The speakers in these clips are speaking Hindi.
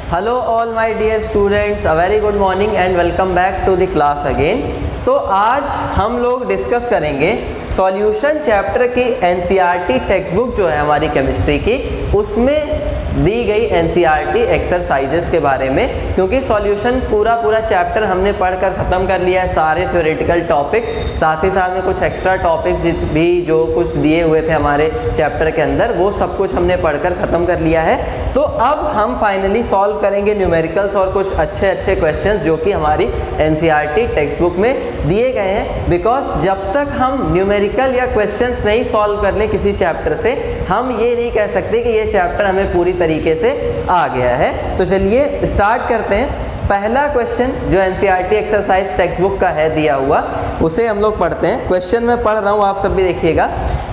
Hello all my dear students, a very good morning and welcome back to the class again. तो आज हम लोग डिस्कस करेंगे सॉल्यूशन चैप्टर की एनसीईआरटी टेक्स्ट बुक जो है हमारी केमिस्ट्री की, उसमें दी गई एनसीईआरटी एक्सरसाइजेस के बारे में, क्योंकि सॉल्यूशन पूरा चैप्टर हमने पढ़कर ख़त्म कर लिया है, सारे थ्योरेटिकल टॉपिक्स, साथ ही साथ में कुछ एक्स्ट्रा टॉपिक्स भी जो कुछ दिए हुए थे हमारे चैप्टर के अंदर, वो सब कुछ हमने पढ़कर ख़त्म कर लिया है। तो अब हम फाइनली सॉल्व करेंगे न्यूमेरिकल्स और कुछ अच्छे क्वेश्चंस जो कि हमारी एनसीईआरटी टेक्स्ट बुक में दिए गए हैं। बिकॉज जब तक हम न्यूमेरिकल या क्वेश्चंस नहीं सॉल्व कर लें किसी चैप्टर से, हम ये नहीं कह सकते कि ये चैप्टर हमें पूरी तरीके से आ गया है। तो चलिए स्टार्ट करते हैं। पहला क्वेश्चन जो एनसीईआरटी एक्सरसाइज टेक्स्ट बुक का है दिया हुआ, उसे हम लोग पढ़ते हैं। क्वेश्चन मैं पढ़ रहा हूँ, आप सब भी देखिएगा।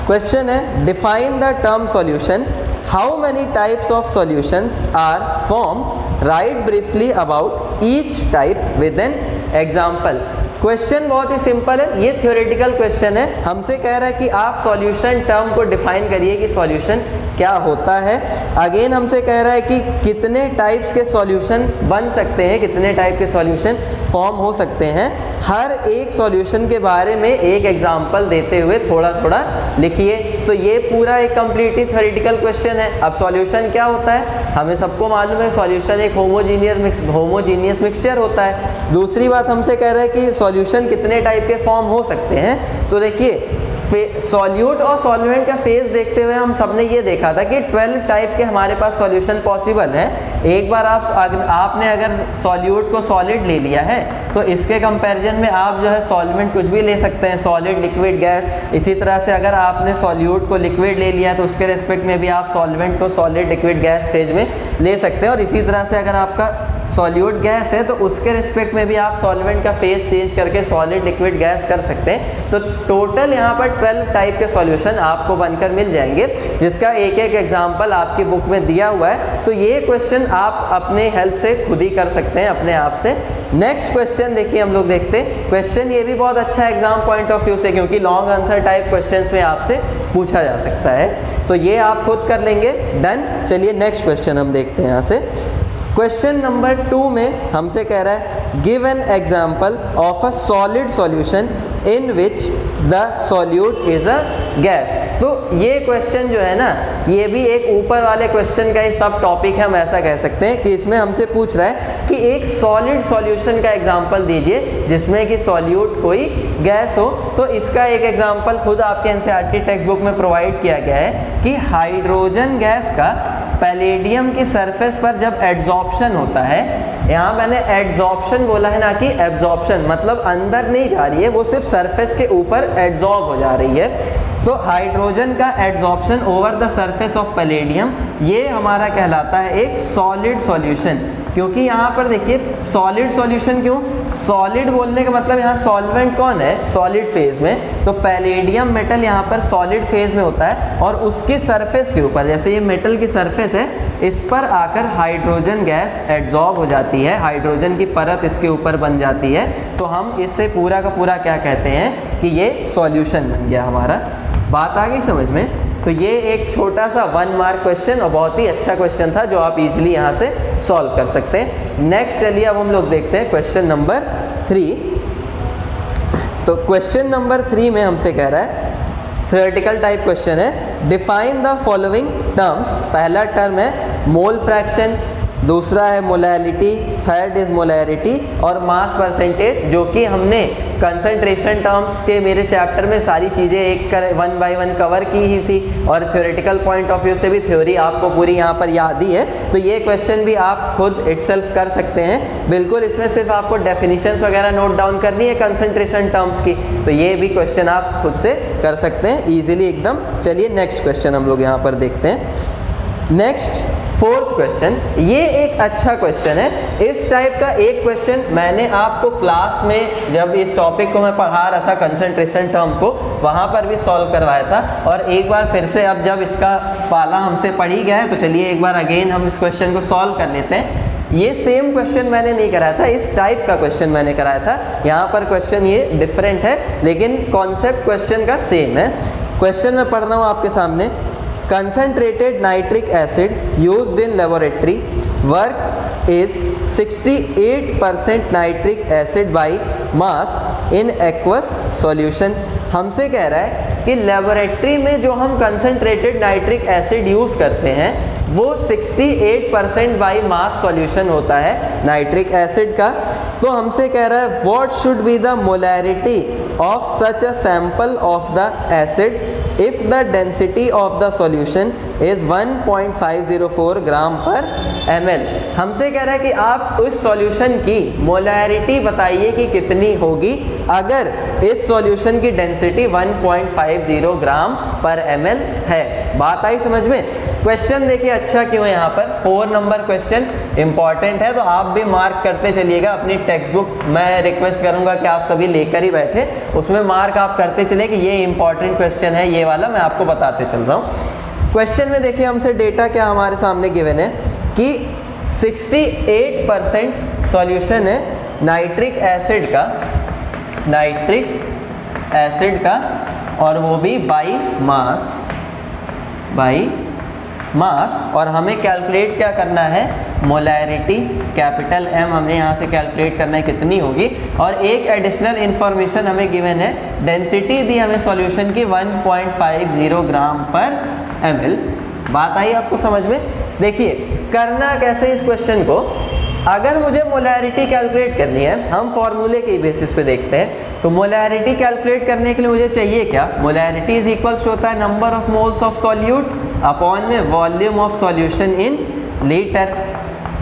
क्वेश्चन है, define the term solution, how many types of solutions are form, write briefly about each type with an example. Question बहुत ही सिंपल है, ये थ्योरेटिकल क्वेश्चन है। हमसे कह रहा है कि आप सॉल्यूशन टर्म को डिफाइन करिए कि सॉल्यूशन क्या होता है। अगेन हमसे कह रहा है कि कितने टाइप्स के सॉल्यूशन बन सकते हैं, कितने टाइप के सॉल्यूशन फॉर्म हो सकते हैं। हर एक सॉल्यूशन के बारे में एक एग्जांपल देते हुए थोड़ा लिखिए। तो ये पूरा एक कंप्लीटली थ्योरेटिकल क्वेश्चन है। अब सॉल्यूशन क्या होता है, हमें सबको मालूम है, सॉल्यूशन एक होमोजीनियस मिक्सचर होता है। दूसरी बात हमसे कह रहा है कि सॉल्यूशन कितने टाइप के फॉर्म हो सकते हैं। तो देखिए, सॉल्यूट और सॉल्वेंट का फेज देखते हुए हम सबने ये देखा था कि 12 टाइप के हमारे पास सॉल्यूशन पॉसिबल हैं। एक बार आपने अगर सॉल्यूट को सॉलिड ले लिया है, तो इसके कंपैरिजन में आप जो है सॉल्वेंट कुछ भी ले सकते हैं, सॉलिड, लिक्विड, गैस। इसी तरह से अगर आपने सॉल्यूट को लिक्विड ले लिया है, तो उसके रेस्पेक्ट में भी आप सॉल्वेंट को सॉलिड, लिक्विड, गैस फेज में ले सकते हैं। और इसी तरह से अगर आपका सॉल्यूट गैस है, तो उसके रिस्पेक्ट में भी आप सॉल्वेंट का फेज चेंज करके सॉलिड, लिक्विड, गैस कर सकते हैं। तो टोटल यहाँ पर 12 टाइप के सॉल्यूशन आपको बनकर मिल जाएंगे, जिसका एक एग्जाम्पल आपकी बुक में दिया हुआ है। तो ये क्वेश्चन आप अपने हेल्प से खुद ही कर सकते हैं अपने आप से। नेक्स्ट क्वेश्चन देखिए, हम लोग देखते हैं। क्वेश्चन ये भी बहुत अच्छा है एग्जाम पॉइंट ऑफ व्यू से, क्योंकि लॉन्ग आंसर टाइप क्वेश्चंस में आपसे पूछा जा सकता है। तो ये आप खुद कर लेंगे। डन। चलिए नेक्स्ट क्वेश्चन हम देखते हैं यहाँ से। क्वेश्चन नंबर 2 में हमसे कह रहा है, give an example of a solid solution in which the solute is a gas. तो ये क्वेश्चन जो है ना, ये भी एक ऊपर वाले क्वेश्चन का ही सब टॉपिक है, हम ऐसा कह सकते हैं कि इसमें हमसे पूछ रहा है कि एक सॉलिड सॉल्यूशन का एग्जाम्पल दीजिए जिसमें कि सॉल्यूट कोई गैस हो। तो इसका एक एग्जाम्पल खुद आपके एनसीईआरटी टेक्स्ट बुक में प्रोवाइड किया गया है कि हाइड्रोजन गैस का पैलेडियम की सरफेस पर जब एड्जॉर्प्शन होता है, यहाँ मैंने एड्जॉर्प्शन बोला है ना कि एब्जॉर्प्शन, मतलब अंदर नहीं जा रही है, वो सिर्फ सरफेस के ऊपर एड्जॉर्ब हो जा रही है। तो हाइड्रोजन का adsorption over the surface of palladium, ये हमारा कहलाता है एक सॉलिड सॉल्यूशन। क्योंकि यहाँ पर देखिए सॉलिड सॉल्यूशन, क्यों सॉलिड बोलने का मतलब यहाँ सॉल्वेंट कौन है, सॉलिड फेज में। तो पैलेडियम मेटल यहाँ पर सॉलिड फेज में होता है, और उसकी सरफेस के ऊपर, जैसे ये मेटल की सरफेस है, इस पर आकर हाइड्रोजन गैस एड्जॉर्ब हो जाती है, हाइड्रोजन की परत इसके ऊपर बन जाती है। तो हम इससे पूरा का पूरा क्या कहते हैं कि ये सॉल्यूशन बन गया हमारा। बात आ गई समझ में। तो ये एक छोटा सा 1 मार्क क्वेश्चन और बहुत ही अच्छा क्वेश्चन था जो आप इजीली यहाँ से सॉल्व कर सकते हैं। नेक्स्ट चलिए अब हम लोग देखते हैं क्वेश्चन नंबर 3। तो क्वेश्चन नंबर 3 में हमसे कह रहा है, थ्योरेटिकल टाइप क्वेश्चन है, डिफाइन द फॉलोइंग टर्म्स। पहला टर्म है मोल फ्रैक्शन, दूसरा है मोलैलिटी, थर्ड इज मोलैरिटी और मास परसेंटेज, जो कि हमने कंसंट्रेशन टर्म्स के मेरे चैप्टर में सारी चीज़ें एक 1 बाय 1 कवर की ही थी, और थ्योरेटिकल पॉइंट ऑफ व्यू से भी थ्योरी आपको पूरी यहाँ पर याद ही है। तो ये क्वेश्चन भी आप खुद इटसेल्फ कर सकते हैं बिल्कुल। इसमें सिर्फ आपको डेफिनेशंस वगैरह नोट डाउन करनी है कंसंट्रेशन टर्म्स की। तो ये भी क्वेश्चन आप खुद से कर सकते हैं ईजिली एकदम। चलिए नेक्स्ट क्वेश्चन हम लोग यहाँ पर देखते हैं। नेक्स्ट 4th क्वेश्चन, ये एक अच्छा क्वेश्चन है। इस टाइप का एक क्वेश्चन मैंने आपको क्लास में जब इस टॉपिक को मैं पढ़ा रहा था, कंसंट्रेशन टर्म को, वहाँ पर भी सॉल्व करवाया था। और एक बार फिर से अब जब इसका पाला हमसे पढ़ ही गया है, तो चलिए एक बार अगेन हम इस क्वेश्चन को सॉल्व कर लेते हैं। ये सेम क्वेश्चन मैंने नहीं कराया था, इस टाइप का क्वेश्चन मैंने कराया था। यहाँ पर क्वेश्चन ये डिफरेंट है, लेकिन कॉन्सेप्ट क्वेश्चन का सेम है। क्वेश्चन मैं पढ़ रहा हूँ आपके सामने। Concentrated nitric acid used in laboratory work is 68% nitric acid by mass in aqueous solution. हमसे कह रहा है कि लेबोरेटरी में जो हम कंसनट्रेटेड नाइट्रिक एसिड यूज़ करते हैं वो 68% बाई मास सॉल्यूशन होता है नाइट्रिक एसिड का। तो हमसे कह रहा है what should be the molarity of such a sample of the acid if the density of the solution is 1.504 ग्राम पर ml। हमसे कह रहा है कि आप उस सॉल्यूशन की मोलैरिटी बताइए कि कितनी होगी अगर इस सॉल्यूशन की डेंसिटी 1.50 ग्राम पर ml है। बात आई समझ में? क्वेश्चन देखिए अच्छा क्यों है यहाँ पर, 4 नंबर क्वेश्चन इंपॉर्टेंट है, तो आप भी मार्क करते चलिएगा। अपनी टेक्स्ट बुक मैं रिक्वेस्ट करूँगा कि आप सभी लेकर ही बैठे, उसमें मार्क आप करते चले कि ये इंपॉर्टेंट क्वेश्चन है, ये वाला मैं आपको बताते चल रहा हूँ। क्वेश्चन में देखिए हमसे डेटा क्या हमारे सामने गिवन है कि 68% सॉल्यूशन है नाइट्रिक एसिड का और वो भी बाई मास और हमें कैलकुलेट क्या करना है, मोलैरिटी कैपिटल M हमने यहाँ से कैलकुलेट करना है कितनी होगी। और एक एडिशनल इन्फॉर्मेशन हमें गिवन है, डेंसिटी दी हमें सॉल्यूशन की 1.50 ग्राम पर ml। बात आई आपको समझ में? देखिए करना कैसे इस क्वेश्चन को, अगर मुझे मोलैरिटी कैलकुलेट करनी है, हम फॉर्मूले के बेसिस पे देखते हैं। तो मोलैरिटी कैलकुलेट करने के लिए मुझे चाहिए क्या, मोलैरिटी इज इक्वल्स होता है number of moles of solute upon में volume of solution in litre.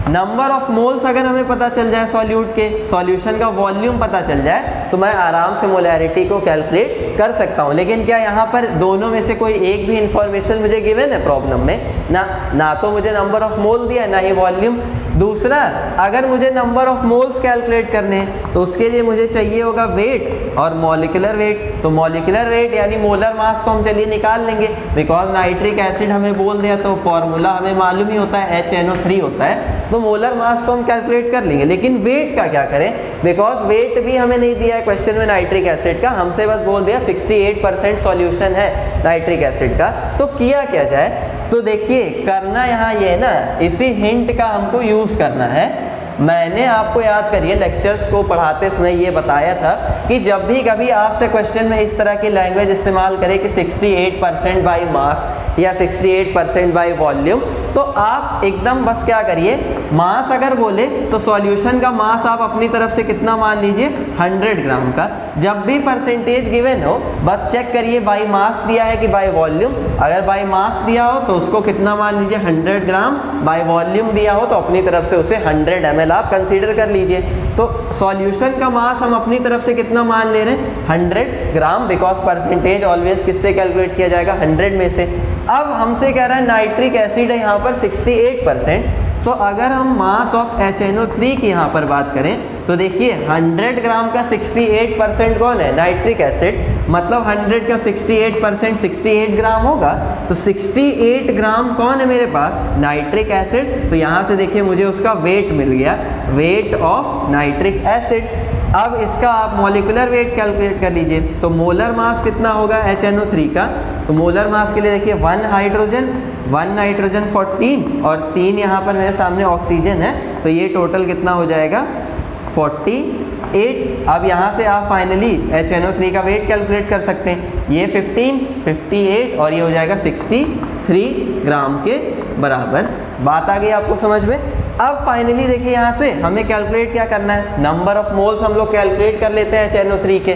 Number of moles अगर हमें पता चल जाए सॉल्यूट के, सॉल्यूशन का वॉल्यूम पता चल जाए तो मैं आराम से मोलैरिटी को कैलकुलेट कर सकता हूँ। लेकिन क्या यहाँ पर दोनों में से कोई एक भी इंफॉर्मेशन मुझे गिवन है प्रॉब्लम में? ना तो मुझे नंबर ऑफ मोल दिया है, ना ही वॉल्यूम। दूसरा, अगर मुझे नंबर ऑफ मोल्स कैलकुलेट करने हैं तो उसके लिए मुझे चाहिए होगा वेट और मॉलिक्यूलर वेट। तो मॉलिक्यूलर वेट यानी मोलर मास तो हम चलिए निकाल लेंगे, बिकॉज नाइट्रिक एसिड हमें बोल दिया तो फॉर्मूला हमें मालूम ही होता है, HNO3 होता है, तो मोलर मास तो हम कैलकुलेट कर लेंगे। लेकिन वेट का क्या करें, बिकॉज वेट भी हमें नहीं दिया है क्वेश्चन में नाइट्रिक एसिड का, हमसे बस बोल दिया 68% सॉल्यूशन है नाइट्रिक एसिड का। तो किया क्या जाए, तो देखिए करना यहाँ ये है ना, इसी हिंट का हमको यूज़ करना है। मैंने आपको याद करिए लेक्चर्स को पढ़ाते समय ये बताया था कि जब भी कभी आपसे क्वेश्चन में इस तरह की लैंग्वेज इस्तेमाल करें कि 68% बाई मास या 68% बाई वॉल्यूम, तो आप एकदम बस क्या करिए, मास अगर बोले तो सॉल्यूशन का मास आप अपनी तरफ से कितना मान लीजिए, 100 ग्राम का। जब भी परसेंटेज गिवन हो बस चेक करिए बाई मास दिया है कि बाई वॉल्यूम। अगर बाई मास दिया हो तो उसको कितना मान लीजिए, 100 ग्राम। बाई वॉल्यूम दिया हो तो अपनी तरफ से उसे 100 ml आप कंसीडर कर लीजिए। तो सॉल्यूशन का मास हम अपनी तरफ से कितना मान ले रहे हैं, 100 ग्राम, बिकॉज परसेंटेज ऑलवेज किससे कैलकुलेट किया जाएगा, 100 में से। अब हमसे कह रहा है नाइट्रिक एसिड है यहाँ पर 68%, तो अगर हम मास ऑफ HNO3 की यहाँ पर बात करें तो देखिए 100 ग्राम का 68% कौन है, नाइट्रिक एसिड, मतलब 100 का 68% 68 ग्राम होगा। तो 68 ग्राम कौन है मेरे पास, नाइट्रिक एसिड। तो यहाँ से देखिए मुझे उसका वेट मिल गया, वेट ऑफ नाइट्रिक एसिड। अब इसका आप मॉलिक्यूलर वेट कैलकुलेट कर लीजिए, तो मोलर मास कितना होगा HNO3 का, तो मोलर मास के लिए देखिए 1 नाइट्रोजन 14 और 3 यहाँ पर मेरे सामने ऑक्सीजन है, तो ये टोटल कितना हो जाएगा 48। अब यहाँ से आप फाइनली HNO3 का वेट कैलकुलेट कर सकते हैं, ये 15, 58 और ये हो जाएगा 63 ग्राम के बराबर। बात आ गई आपको समझ में? अब फाइनली देखिए यहाँ से हमें कैलकुलेट क्या करना है, नंबर ऑफ मोल्स हम लोग कैलकुलेट कर लेते हैं HNO3 के।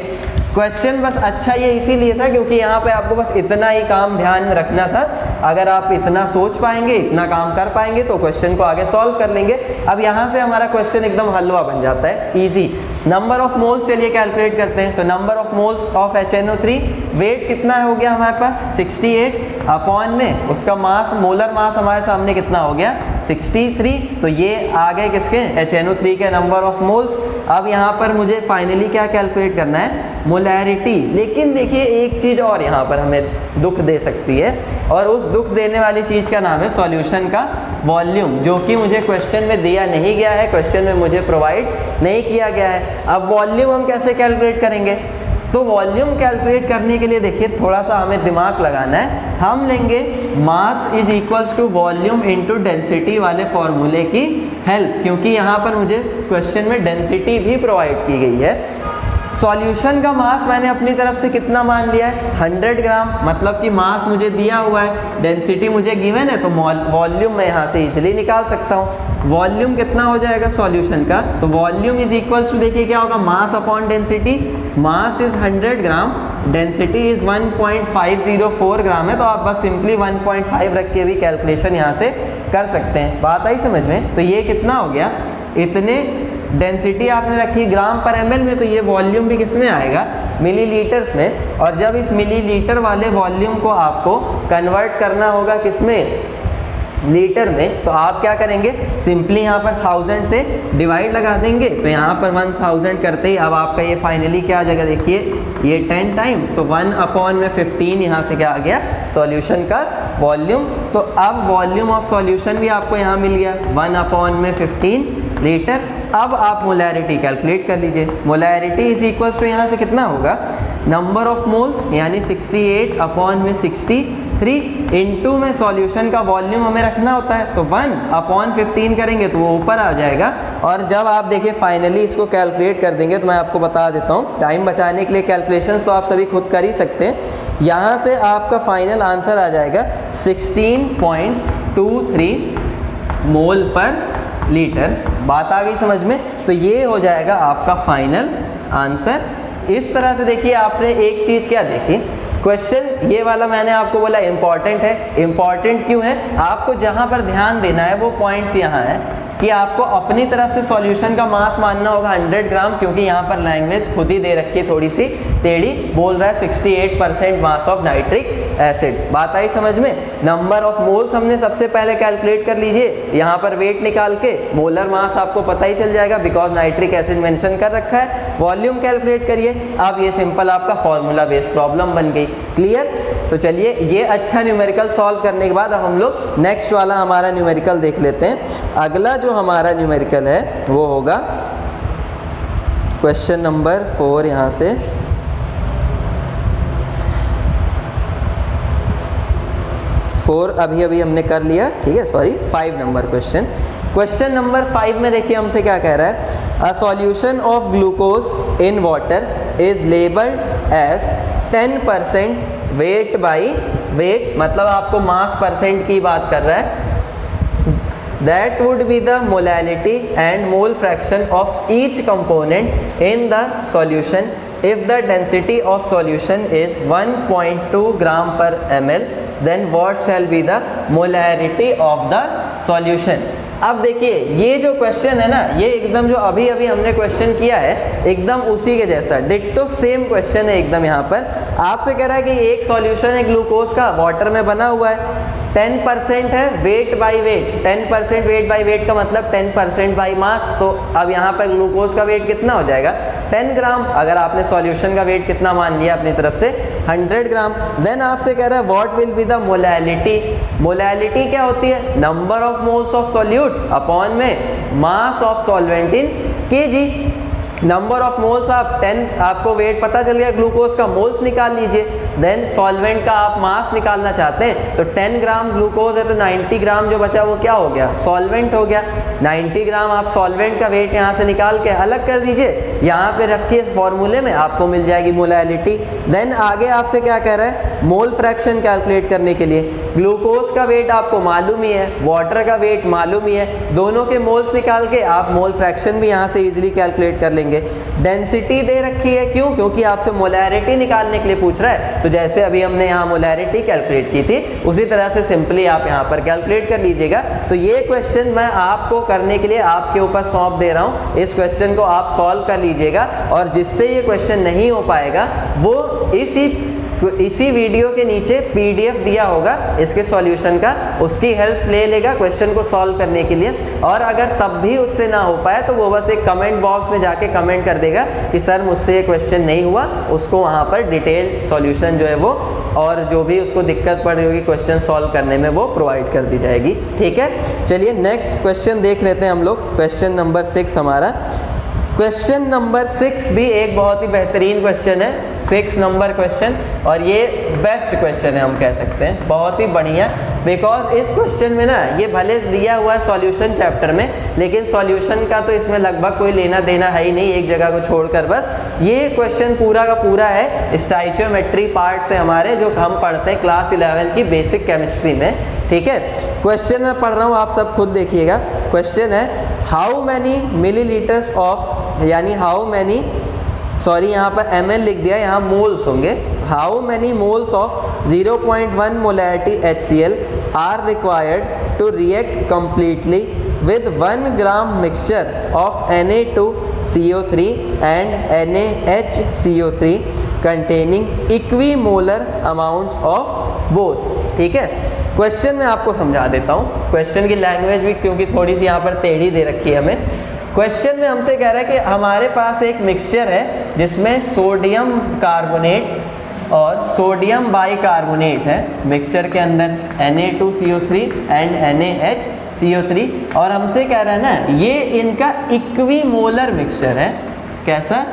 क्वेश्चन बस अच्छा ये इसीलिए था क्योंकि यहाँ पे आपको बस इतना ही काम ध्यान में रखना था। अगर आप इतना सोच पाएंगे, इतना काम कर पाएंगे तो क्वेश्चन को आगे सॉल्व कर लेंगे। अब यहाँ से हमारा क्वेश्चन एकदम हलवा बन जाता है, इजी। नंबर ऑफ मोल्स चलिए कैलकुलेट करते हैं। तो number of moles of HNO3, weight कितना हो गया हमारे पास 68 अपॉन में उसका मास, मोलर मास हमारे सामने कितना हो गया 63। तो ये आ गए किसके, HNO3 के नंबर ऑफ मोल्स। अब यहाँ पर मुझे फाइनली क्या कैलकुलेट करना है, मोलैरिटी। लेकिन देखिए एक चीज़ और यहाँ पर हमें दुख दे सकती है, और उस दुख देने वाली चीज़ का नाम है सॉल्यूशन का वॉल्यूम, जो कि मुझे क्वेश्चन में दिया नहीं गया है, क्वेश्चन में मुझे प्रोवाइड नहीं किया गया है। अब वॉल्यूम हम कैसे कैलकुलेट करेंगे, तो वॉल्यूम कैलकुलेट करने के लिए देखिए थोड़ा सा हमें दिमाग लगाना है। हम लेंगे mass is equals to volume into density वाले फॉर्मूले की हेल्प, क्योंकि यहाँ पर मुझे क्वेश्चन में डेंसिटी भी प्रोवाइड की गई है। सॉल्यूशन का मास मैंने अपनी तरफ से कितना मान लिया है 100 ग्राम, मतलब कि मास मुझे दिया हुआ है, डेंसिटी मुझे गिवन है, तो वॉल्यूम मैं यहाँ से इजीली निकाल सकता हूँ। वॉल्यूम कितना हो जाएगा सॉल्यूशन का, तो वॉल्यूम इज इक्वल्स टू देखिए क्या होगा, mass upon density. Mass is 100 gram, density is 1.504 ग्राम है, तो आप बस सिंपली 1.5 रख के भी कैलकुलेशन यहाँ से कर सकते हैं। बात आई समझ में? तो ये कितना हो गया, इतने डेंसिटी आपने रखी ग्राम पर एमएल में, तो ये वॉल्यूम भी किस में आएगा, मिलीलीटर्स में। और जब इस मिलीलीटर वाले वॉल्यूम को आपको कन्वर्ट करना होगा किस में, लीटर में, तो आप क्या करेंगे, सिंपली यहाँ पर 1000 से डिवाइड लगा देंगे, तो यहाँ पर 1000 करते ही अब आपका ये फाइनली क्या आ जाएगा, देखिए ये 10 टाइम्स, तो 1/15 यहाँ से क्या आ गया, सॉल्यूशन का वॉल्यूम। तो अब वॉल्यूम ऑफ सॉल्यूशन भी आपको यहाँ मिल गया 1/15 लीटर। अब आप मोलैरिटी कैलकुलेट कर लीजिए। मोलैरिटी इज इक्वल्स टू यहाँ से कितना होगा, नंबर ऑफ मोल्स यानी 68/63 इनटू में सॉल्यूशन का वॉल्यूम हमें रखना होता है, तो 1/15 करेंगे तो वो ऊपर आ जाएगा। और जब आप देखिए फाइनली इसको कैलकुलेट कर देंगे, तो मैं आपको बता देता हूँ, टाइम बचाने के लिए कैलकुलेशंस तो आप सभी खुद कर ही सकते हैं। यहाँ से आपका फाइनल आंसर आ जाएगा 16.23 मोल पर लीटर। बात आ गई समझ में? तो ये हो जाएगा आपका फाइनल आंसर। इस तरह से देखिए आपने एक चीज़ क्या देखी, क्वेश्चन ये वाला मैंने आपको बोला इंपॉर्टेंट है। इंपॉर्टेंट क्यों है, आपको जहाँ पर ध्यान देना है वो पॉइंट्स यहाँ है कि आपको अपनी तरफ से सॉल्यूशन का मास मानना होगा 100 ग्राम, क्योंकि यहाँ पर लैंग्वेज खुद ही दे रखी है थोड़ी सी टेढ़ी, बोल रहा है 68% मास ऑफ नाइट्रिक एसिड। बात आई समझ में? नंबर ऑफ मोल्स हमने सबसे पहले कैलकुलेट कर लीजिए, यहाँ पर वेट निकाल के मोलर मास आपको पता ही चल जाएगा बिकॉज नाइट्रिक एसिड मेंशन कर रखा है। वॉल्यूम कैलकुलेट करिए। अब ये सिंपल आपका फॉर्मूला बेस्ड प्रॉब्लम बन गई। क्लियर? तो चलिए ये अच्छा न्यूमेरिकल सॉल्व करने के बाद अब हम लोग नेक्स्ट वाला हमारा न्यूमेरिकल देख लेते हैं। अगला जो हमारा न्यूमेरिकल है वो होगा क्वेश्चन नंबर 4। यहाँ से अभी हमने कर लिया, ठीक है, sorry 5 number question. Question number 5 में देखिए हमसे क्या कह रहा है, a solution of glucose in water is labelled as 10% weight by weight, मतलब आपको मास परसेंट की बात कर रहा है। That would be the molality and mole fraction of each component in the solution if the density of solution is 1.2 gram per ml, then what shall be the molarity of the solution। अब देखिए ये जो क्वेश्चन है ना, ये एकदम जो अभी हमने क्वेश्चन किया है एकदम उसी के जैसा डिट्टो सेम क्वेश्चन है एकदम। यहाँ पर आपसे कह रहा है कि एक सॉल्यूशन है ग्लूकोज का, वाटर में बना हुआ है, 10% है wait by wait. 10% weight by wait का मतलब 10% बाई मास। तो अब यहाँ पर ग्लूकोज का वेट कितना हो जाएगा 10 ग्राम। अगर आपने सॉल्यूशन का वेट कितना मान लिया अपनी तरफ से 100 ग्राम। देन आपसे कह रहा है what will be the molality. Molality क्या होती है, number of moles of solute upon में mass of solvent in kg. Number of moles आप 10, आपको वेट पता चल गया ग्लूकोज का, मोल्स निकाल लीजिए। देन सॉल्वेंट का आप मास निकालना चाहते हैं तो 10 ग्राम ग्लूकोज है तो 90 ग्राम जो बचा वो क्या हो गया, सॉल्वेंट हो गया। 90 ग्राम आप सॉल्वेंट का वेट यहाँ से निकाल के अलग कर दीजिए, यहाँ पे रखिए फॉर्मूले में, आपको मिल जाएगी मोलैलिटी। देन आगे आपसे क्या कह रहा है, मोल फ्रैक्शन कैलकुलेट करने के लिए ग्लूकोज का वेट आपको मालूम ही है, वाटर का वेट मालूम ही है, दोनों के मोल्स निकाल के आप मोल फ्रैक्शन भी यहाँ से इजीली कैलकुलेट कर लेंगे। डेंसिटी दे रखी है, क्यों, क्योंकि आपसे मोलैरिटी निकालने के लिए पूछ रहा है। तो जैसे अभी हमने यहाँ मोलैरिटी कैलकुलेट की थी उसी तरह से सिंपली आप यहाँ पर कैलकुलेट कर लीजिएगा। तो ये क्वेश्चन मैं आपको करने के लिए आपके ऊपर सौंप दे रहा हूँ, इस क्वेश्चन को आप सॉल्व कर लीजिएगा। और जिससे ये क्वेश्चन नहीं हो पाएगा वो इसी वीडियो के नीचे PDF दिया होगा इसके सॉल्यूशन का, उसकी हेल्प ले लेगा क्वेश्चन को सॉल्व करने के लिए। और अगर तब भी उससे ना हो पाए तो वो बस एक कमेंट बॉक्स में जाके कमेंट कर देगा कि सर मुझसे ये क्वेश्चन नहीं हुआ, उसको वहाँ पर डिटेल सॉल्यूशन जो है वो और जो भी उसको दिक्कत पड़ रही होगी क्वेश्चन सॉल्व करने में वो प्रोवाइड कर दी जाएगी। ठीक है, चलिए नेक्स्ट क्वेश्चन देख लेते हैं हम लोग। क्वेश्चन नंबर 6 हमारा, क्वेश्चन नंबर 6 भी एक बहुत ही बेहतरीन क्वेश्चन है, 6 नंबर क्वेश्चन, और ये बेस्ट क्वेश्चन है हम कह सकते हैं, बहुत ही बढ़िया। बिकॉज इस क्वेश्चन में ना ये भले दिया हुआ है सॉल्यूशन चैप्टर में, लेकिन सॉल्यूशन का तो इसमें लगभग कोई लेना देना है ही नहीं, एक जगह को छोड़कर। बस ये क्वेश्चन पूरा का पूरा है स्टाइचियोमेट्री पार्ट से हमारे, जो हम पढ़ते हैं क्लास 11 की बेसिक केमिस्ट्री में। ठीक है, क्वेश्चन मैं पढ़ रहा हूँ, आप सब खुद देखिएगा। क्वेश्चन है हाउ मैनी मिलीलीटर्स ऑफ, यानी हाउ मैनी, सॉरी यहाँ पर ml लिख दिया, यहाँ मोल्स होंगे। How many moles of 0.1 molarity HCl are required to react completely with 1 gram mixture of Na2CO3 and NaHCO3 containing equimolar amounts of both। ठीक है, क्वेश्चन मैं आपको समझा देता हूँ, क्वेश्चन की लैंग्वेज भी क्योंकि थोड़ी सी यहाँ पर टेढ़ी दे रखी है हमें। क्वेश्चन में हमसे कह रहा है कि हमारे पास एक मिक्सचर है जिसमें सोडियम कार्बोनेट और सोडियम बाइकार्बोनेट है, मिक्सचर के अंदर Na2CO3 एंड NaHCO3, और हमसे कह रहा है ना ये इनका इक्विमोलर मिक्सचर है। कैसा?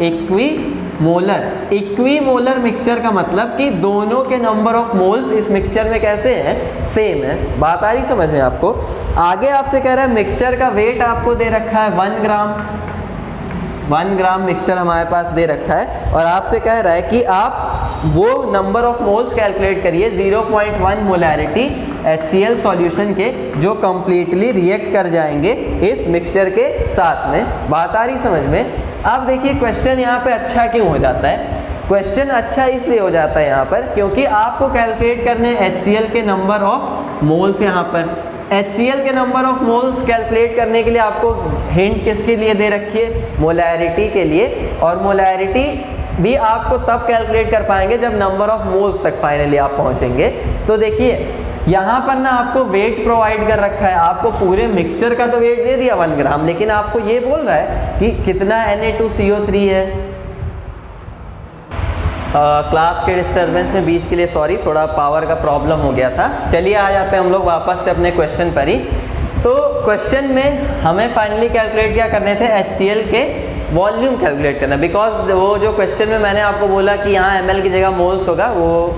इक्विमोलर। इक्विमोलर मिक्सचर का मतलब कि दोनों के नंबर ऑफ मोल्स इस मिक्सचर में कैसे हैं? सेम है। बात आ रही समझ में आपको? आगे आपसे कह रहा है मिक्सचर का वेट आपको दे रखा है 1 ग्राम, 1 ग्राम मिक्सचर हमारे पास दे रखा है, और आपसे कह रहा है कि आप वो नंबर ऑफ मोल्स कैलकुलेट करिए 0.1 मोलैरिटी HCl सॉल्यूशन के, जो कम्प्लीटली रिएक्ट कर जाएंगे इस मिक्सचर के साथ में। बात आ रही समझ में? अब देखिए क्वेश्चन यहाँ पे अच्छा क्यों हो जाता है? क्वेश्चन अच्छा इसलिए हो जाता है यहाँ पर क्योंकि आपको कैलकुलेट करने HCl के नंबर ऑफ मोल्स। यहाँ पर HCl के नंबर ऑफ मोल्स कैलकुलेट करने के लिए आपको हिंट किसके लिए दे रखी है? मोलैरिटी के लिए। और मोलैरिटी भी आपको तब कैलकुलेट कर पाएंगे जब नंबर ऑफ मोल्स तक फाइनली आप पहुँचेंगे। तो देखिए यहाँ पर ना आपको वेट प्रोवाइड कर रखा है, आपको पूरे मिक्सचर का तो वेट दे दिया 1 ग्राम, लेकिन आपको ये बोल रहा है कि कितना Na2CO3 है। क्लास के डिस्टर्बेंस में बीच के लिए सॉरी, थोड़ा पावर का प्रॉब्लम हो गया था। चलिए आ जाते हैं हम लोग वापस से अपने क्वेश्चन पर ही। तो क्वेश्चन में हमें फाइनली कैलकुलेट क्या करने थे? HCl के वॉल्यूम कैलकुलेट करना। बिकॉज वो जो क्वेश्चन में मैंने आपको बोला कि यहाँ ml की जगह मोल्स होगा, वो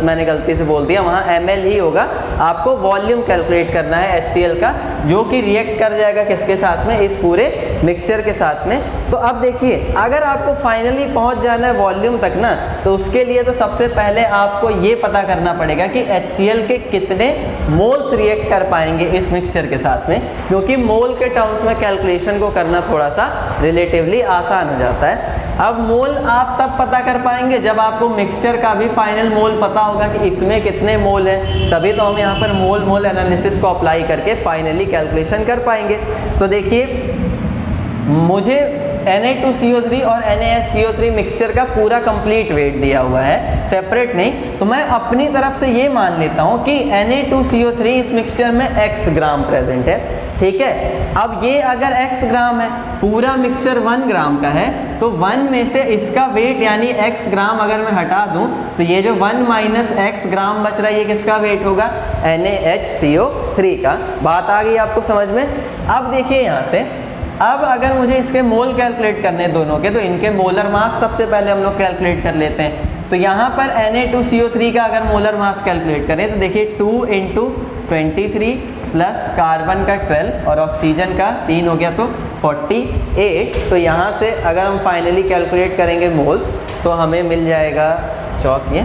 मैंने गलती से बोल दिया, वहाँ ml ही होगा। आपको वॉल्यूम कैलकुलेट करना है HCl का, जो कि रिएक्ट कर जाएगा किसके साथ में? इस पूरे मिक्सचर के साथ में। तो अब देखिए अगर आपको फाइनली पहुँच जाना है वॉल्यूम तक ना, तो उसके लिए तो सबसे पहले आपको ये पता करना पड़ेगा कि HCl के कितने मोल्स रिएक्ट कर पाएंगे इस मिक्सचर के साथ में, क्योंकि मोल के टर्म्स में कैलकुलेशन को करना थोड़ा सा रिलेटिवली आसान हो जाता है। अब मोल आप तब पता कर पाएंगे जब आपको मिक्सचर का भी फाइनल मोल पता होगा कि इसमें कितने मोल हैं, तभी तो हम यहाँ पर मोल मोल एनालिसिस को अप्लाई करके फाइनली कैलकुलेशन कर पाएंगे। तो देखिए मुझे Na2CO3 और NaHCO3 मिक्सचर का पूरा कंप्लीट वेट दिया हुआ है, सेपरेट नहीं। तो मैं अपनी तरफ से ये मान लेता हूँ कि Na2CO3 इस मिक्सचर में x ग्राम प्रेजेंट है। ठीक है, अब ये अगर x ग्राम है, पूरा मिक्सचर 1 ग्राम का है, तो 1 में से इसका वेट यानी x ग्राम अगर मैं हटा दूं, तो ये जो 1 माइनस x ग्राम बच रहा है, ये किसका वेट होगा? NaHCO3 का। बात आ गई आपको समझ में? अब देखिए यहाँ से, अब अगर मुझे इसके मोल कैलकुलेट करने हैं दोनों के, तो इनके मोलर मास सबसे पहले हम लोग कैलकुलेट कर लेते हैं। तो यहाँ पर Na2CO3 का अगर मोलर मास कैलकुलेट करें तो देखिए 2 × 23 प्लस कार्बन का 12 और ऑक्सीजन का 3 हो गया तो 48। तो यहाँ से अगर हम फाइनली कैलकुलेट करेंगे मोल्स, तो हमें मिल जाएगा चौक ये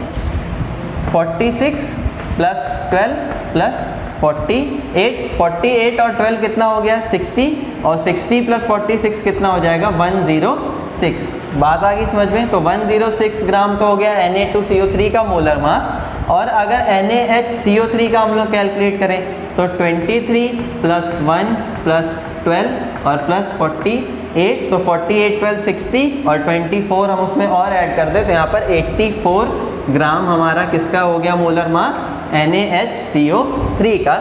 46 प्लस 12 प्लस 48 और 12 कितना हो गया? 60, और 60 प्लस 46 कितना हो जाएगा? 106। बात आ गई समझ में? तो 106 ग्राम का हो गया Na2CO3 का मोलर मास। और अगर NaHCO3 का हम लोग कैलकुलेट करें तो 23 प्लस 1 प्लस 12 और प्लस 48, तो 48 12 60 और 24 हम उसमें और ऐड कर दें, तो यहाँ पर 84 ग्राम हमारा किसका हो गया मोलर मास? NaHCO3 का।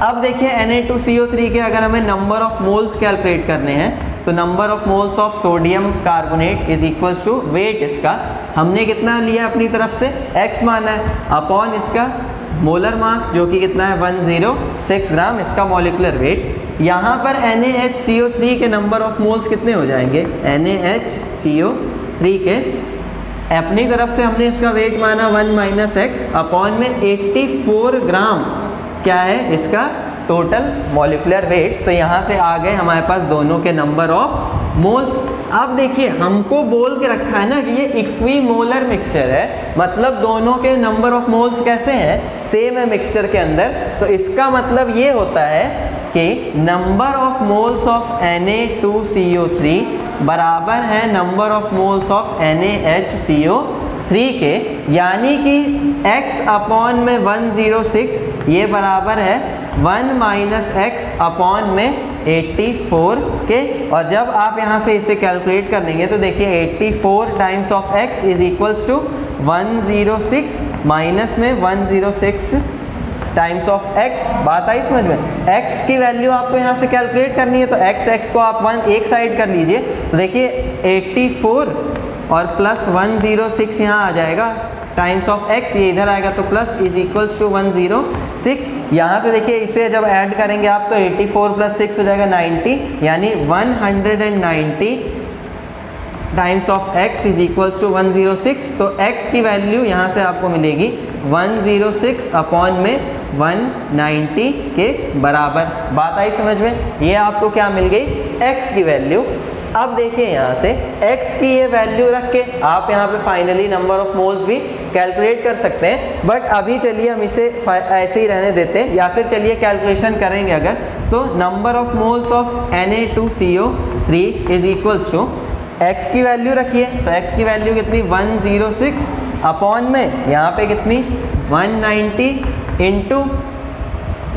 अब देखिए Na2CO3 के अगर हमें नंबर ऑफ मोल्स कैलकुलेट करने हैं, तो number of moles of sodium carbonate is equals to weight इसका हमने कितना लिया अपनी तरफ से? x माना है, अपॉन इसका मोलर मास जो कि कितना है 106 ग्राम, इसका मॉलिक्यूलर वेट। यहाँ पर NaHCO3 के नंबर ऑफ मोल्स कितने हो जाएंगे, NaHCO3 के अपनी तरफ से हमने इसका वेट माना 1 - x अपॉन में 84 ग्राम क्या है इसका टोटल मॉलिक्यूलर वेट। तो यहाँ से आ गए हमारे पास दोनों के नंबर ऑफ मोल्स। अब देखिए हमको बोल के रखा है ना कि ये इक्विमोलर मिक्सचर है, मतलब दोनों के नंबर ऑफ मोल्स कैसे हैं, सेम है मिक्सचर के अंदर। तो इसका मतलब ये होता है कि number of moles of Na2CO3 बराबर है number of moles of NaHCO3 के, यानी कि x अपॉन में 106 ये बराबर है 1 - x अपॉन में 84 के। और जब आप यहाँ से इसे कैलकुलेट कर लेंगे तो देखिए 84 times of x is equals to 106 minus में 106 टाइम्स ऑफ x। बात आई समझ में। x की वैल्यू आपको यहाँ से कैलकुलेट करनी है तो x को आप एक साइड कर लीजिए। तो देखिए 84 और प्लस 106 यहाँ आ जाएगा टाइम्स ऑफ x, ये इधर आएगा तो प्लस इज इक्वल्स टू 106। यहाँ से देखिए इसे जब ऐड करेंगे आप तो 84 + 6 हो जाएगा 90, यानी 190 times of x is equals to 106। तो x की वैल्यू यहाँ से आपको मिलेगी 106 अपॉन में 190 के बराबर। बात आई समझ में। ये आपको क्या मिल गई, x की वैल्यू। अब देखिए यहाँ से x की ये वैल्यू रख के आप यहाँ पे फाइनली नंबर ऑफ मोल्स भी कैलकुलेट कर सकते हैं। बट अभी चलिए हम इसे ऐसे ही रहने देते हैं, या फिर चलिए कैलकुलेशन करेंगे अगर, तो number of moles of Na2CO3 is equals to x की वैल्यू रखिए। तो x की वैल्यू कितनी 106 अपॉन में यहाँ पे कितनी 190 इंटू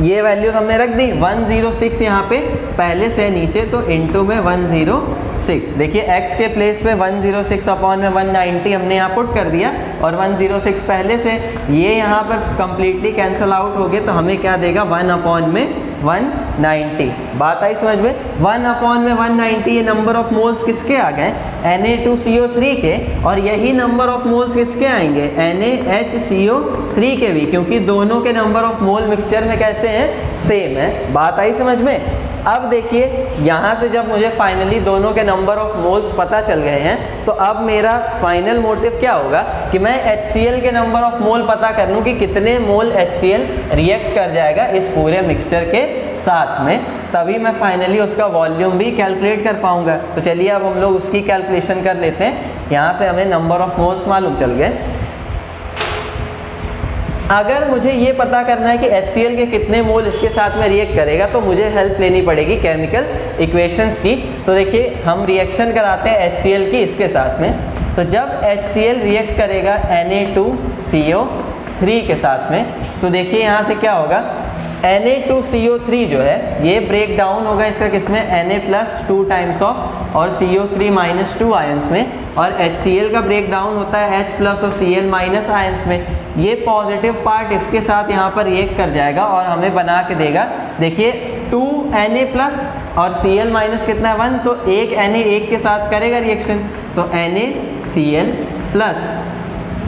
ये वैल्यू हमने रख दी 106 यहाँ पे पहले से नीचे, तो इंटू में 106। देखिए x के प्लेस पे 106 अपॉन में 190 हमने यहाँ पुट कर दिया और 106 पहले से, ये यहाँ पर कंप्लीटली कैंसिल आउट हो गए तो हमें क्या देगा 1 अपॉन में 190। बात आई समझ में। 1 अपॉन में 190 ये नंबर ऑफ मोल्स किसके आ गए, Na2CO3 के, और यही नंबर ऑफ मोल्स किसके आएंगे NaHCO3 के भी, क्योंकि दोनों के नंबर ऑफ मोल मिक्सचर में कैसे हैं, सेम है। बात आई समझ में। अब देखिए यहाँ से जब मुझे फाइनली दोनों के नंबर ऑफ मोल्स पता चल गए हैं तो अब मेरा फाइनल मोटिव क्या होगा कि मैं HCl के नंबर ऑफ मोल पता कर लूँ कि कितने मोल HCl रिएक्ट कर जाएगा इस पूरे मिक्सचर के साथ में, तभी मैं फाइनली उसका वॉल्यूम भी कैलकुलेट कर पाऊँगा। तो चलिए अब हम लोग उसकी कैलकुलेशन कर लेते हैं। यहाँ से हमें नंबर ऑफ मोल्स मालूम चल गए। अगर मुझे ये पता करना है कि HCl के कितने मोल इसके साथ में रिएक्ट करेगा तो मुझे हेल्प लेनी पड़ेगी केमिकल इक्वेशंस की। तो देखिए हम रिएक्शन कराते हैं HCl की इसके साथ में। तो जब HCl रिएक्ट करेगा Na2CO3 के साथ में, तो देखिए यहाँ से क्या होगा, Na2CO3 जो है ये ब्रेक डाउन होगा इसका किसमें, Na+2 टाइम्स ऑफ और CO3 - 2 आयंस में, और HCl का ब्रेक डाउन होता है H+ और Cl- आयंस में। ये पॉजिटिव पार्ट इसके साथ यहाँ पर रिएक्ट कर जाएगा और हमें बना के देगा, देखिए 2 Na+ और Cl- कितना है 1, तो एक Na एक के साथ करेगा रिएक्शन, तो NaCl+,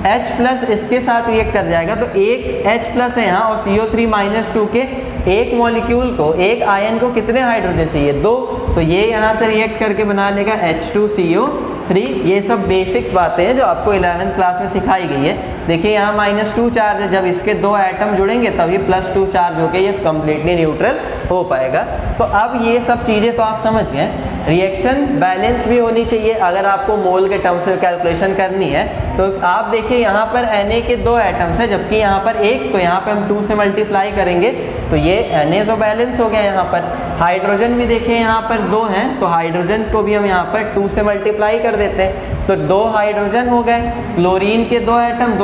H+ इसके साथ रिएक्ट कर जाएगा, तो एक H+ है यहाँ, और CO3 - 2 के एक मॉलिक्यूल को, एक आयन को कितने हाइड्रोजन चाहिए, 2, तो ये यहाँ से रिएक्ट करके बना लेगा H2CO3। ये सब बेसिक्स बातें हैं जो आपको 11th क्लास में सिखाई गई है। देखिए यहाँ -2 चार्ज है, जब इसके 2 एटम जुड़ेंगे तभी +2 चार्ज होके ये कम्प्लीटली न्यूट्रल हो पाएगा। तो अब ये सब चीज़ें तो आप समझ गए। रिएक्शन बैलेंस भी होनी चाहिए अगर आपको मोल के टर्म्स में कैलकुलेशन करनी है। तो आप देखिए यहाँ पर Na के 2 एटम्स हैं जबकि यहाँ पर 1, तो यहाँ पर हम 2 से मल्टीप्लाई करेंगे तो ये Na तो बैलेंस हो गया यहाँ पर। हाइड्रोजन भी देखिए यहाँ पर 2 हैं, तो हाइड्रोजन को भी हम यहाँ पर 2 से मल्टीप्लाई कर देते हैं, तो 2 हाइड्रोजन हो गए। क्लोरीन के 2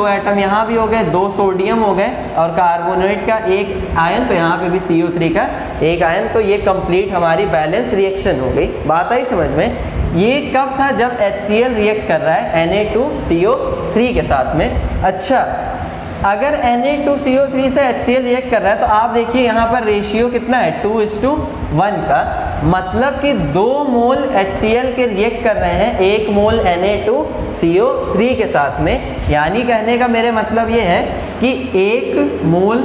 एटम यहाँ भी हो गए, 2 सोडियम हो गए, और कार्बोनेट का 1 आयन, तो यहाँ पे भी CO3 का 1 आयन। तो ये कंप्लीट हमारी बैलेंस रिएक्शन हो गई। बात आई समझ में। ये कब था, जब HCl रिएक्ट कर रहा है Na2CO3 के साथ में। अच्छा, अगर Na2CO3 से HCl रिएक्ट कर रहा है तो आप देखिए यहाँ पर रेशियो कितना है, 2:1 का, मतलब कि 2 मोल HCl के रिएक्ट कर रहे हैं 1 मोल Na2CO3 के साथ में। यानी कहने का मेरे मतलब ये है कि एक मोल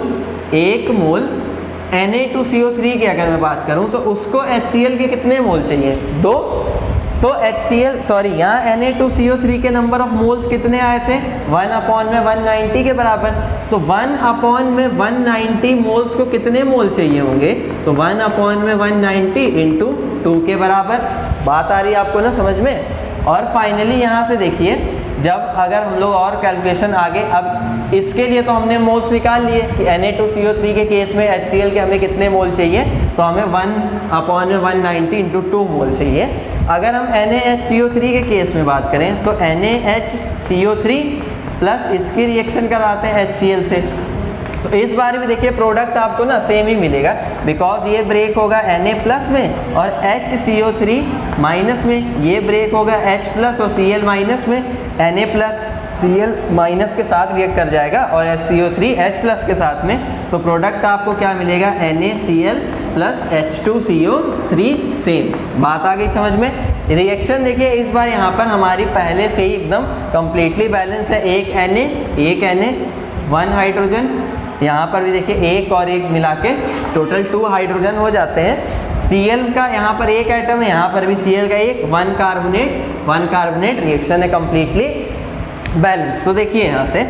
Na2CO3 की अगर मैं बात करूं तो उसको HCl के कितने मोल चाहिए? 2। तो यहाँ Na2CO3 के नंबर ऑफ मोल्स कितने आए थे? 1/190 के बराबर। तो 1/190 मोल्स को कितने मोल चाहिए होंगे? तो 1/190 इंटू 2 के बराबर। बात आ रही है आपको ना समझ में? और फाइनली यहाँ से देखिए, जब अगर हम लोग और कैलकुलेशन आगे, अब इसके लिए तो हमने मोल्स निकाल लिए कि Na2CO3 के केस में HCl के हमें कितने मोल चाहिए, तो हमें 1/190 इंटू 2 मोल चाहिए। अगर हम NaHCO3 के केस में बात करें तो NaHCO3 प्लस इसकी रिएक्शन कराते हैं HCl से, तो इस बार भी देखिए प्रोडक्ट आपको ना सेम ही मिलेगा, बिकॉज ये ब्रेक होगा Na प्लस में और HCO3 माइनस में, ये ब्रेक होगा H प्लस और Cl माइनस में, Na प्लस Cl माइनस के साथ रिएक्ट कर जाएगा और HCO3 H प्लस के साथ में, तो प्रोडक्ट आपको क्या मिलेगा? NaCl plus H2CO3 same. बात आ गई समझ में? रिएक्शन देखिए इस बार यहाँ पर हमारी पहले से ही एकदम कंप्लीटली बैलेंस है, एक Na 1 हाइड्रोजन, यहाँ पर भी देखिए एक और एक मिला के टोटल 2 हाइड्रोजन हो जाते हैं। Cl का यहाँ पर एक एटम है, यहाँ पर भी Cl का एक, 1 कार्बोनेट रिएक्शन है कंप्लीटली बैलेंस। तो देखिए यहाँ से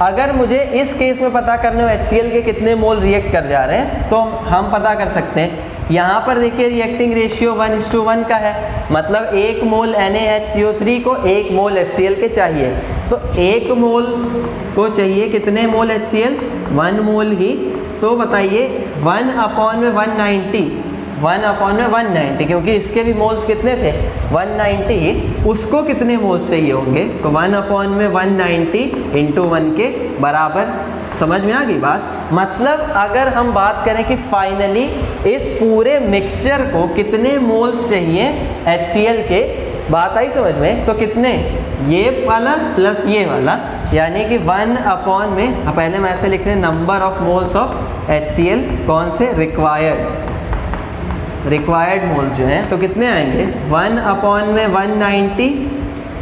अगर मुझे इस केस में पता करने हो HCl के कितने मोल रिएक्ट कर जा रहे हैं, तो हम पता कर सकते हैं। यहाँ पर देखिए रिएक्टिंग रेशियो 1:1 का है, मतलब 1 मोल NaHCO3 को 1 मोल HCl के चाहिए। तो 1 मोल को चाहिए कितने मोल HCl? 1 मोल ही। तो बताइए 1/190, क्योंकि इसके भी मोल्स कितने थे? 190, उसको कितने मोल्स चाहिए होंगे? तो 1/190 इंटू 1 के बराबर। समझ में आ गई बात? मतलब अगर हम बात करें कि फाइनली इस पूरे मिक्सचर को कितने मोल्स चाहिए HCl के, बात आई समझ में? तो कितने? ये वाला प्लस ये वाला, यानी कि 1/, में पहले हम ऐसे लिख रहे हैं number of moles of HCl, कौन से? रिक्वायर्ड मोल्स जो हैं, तो कितने आएंगे? 1/190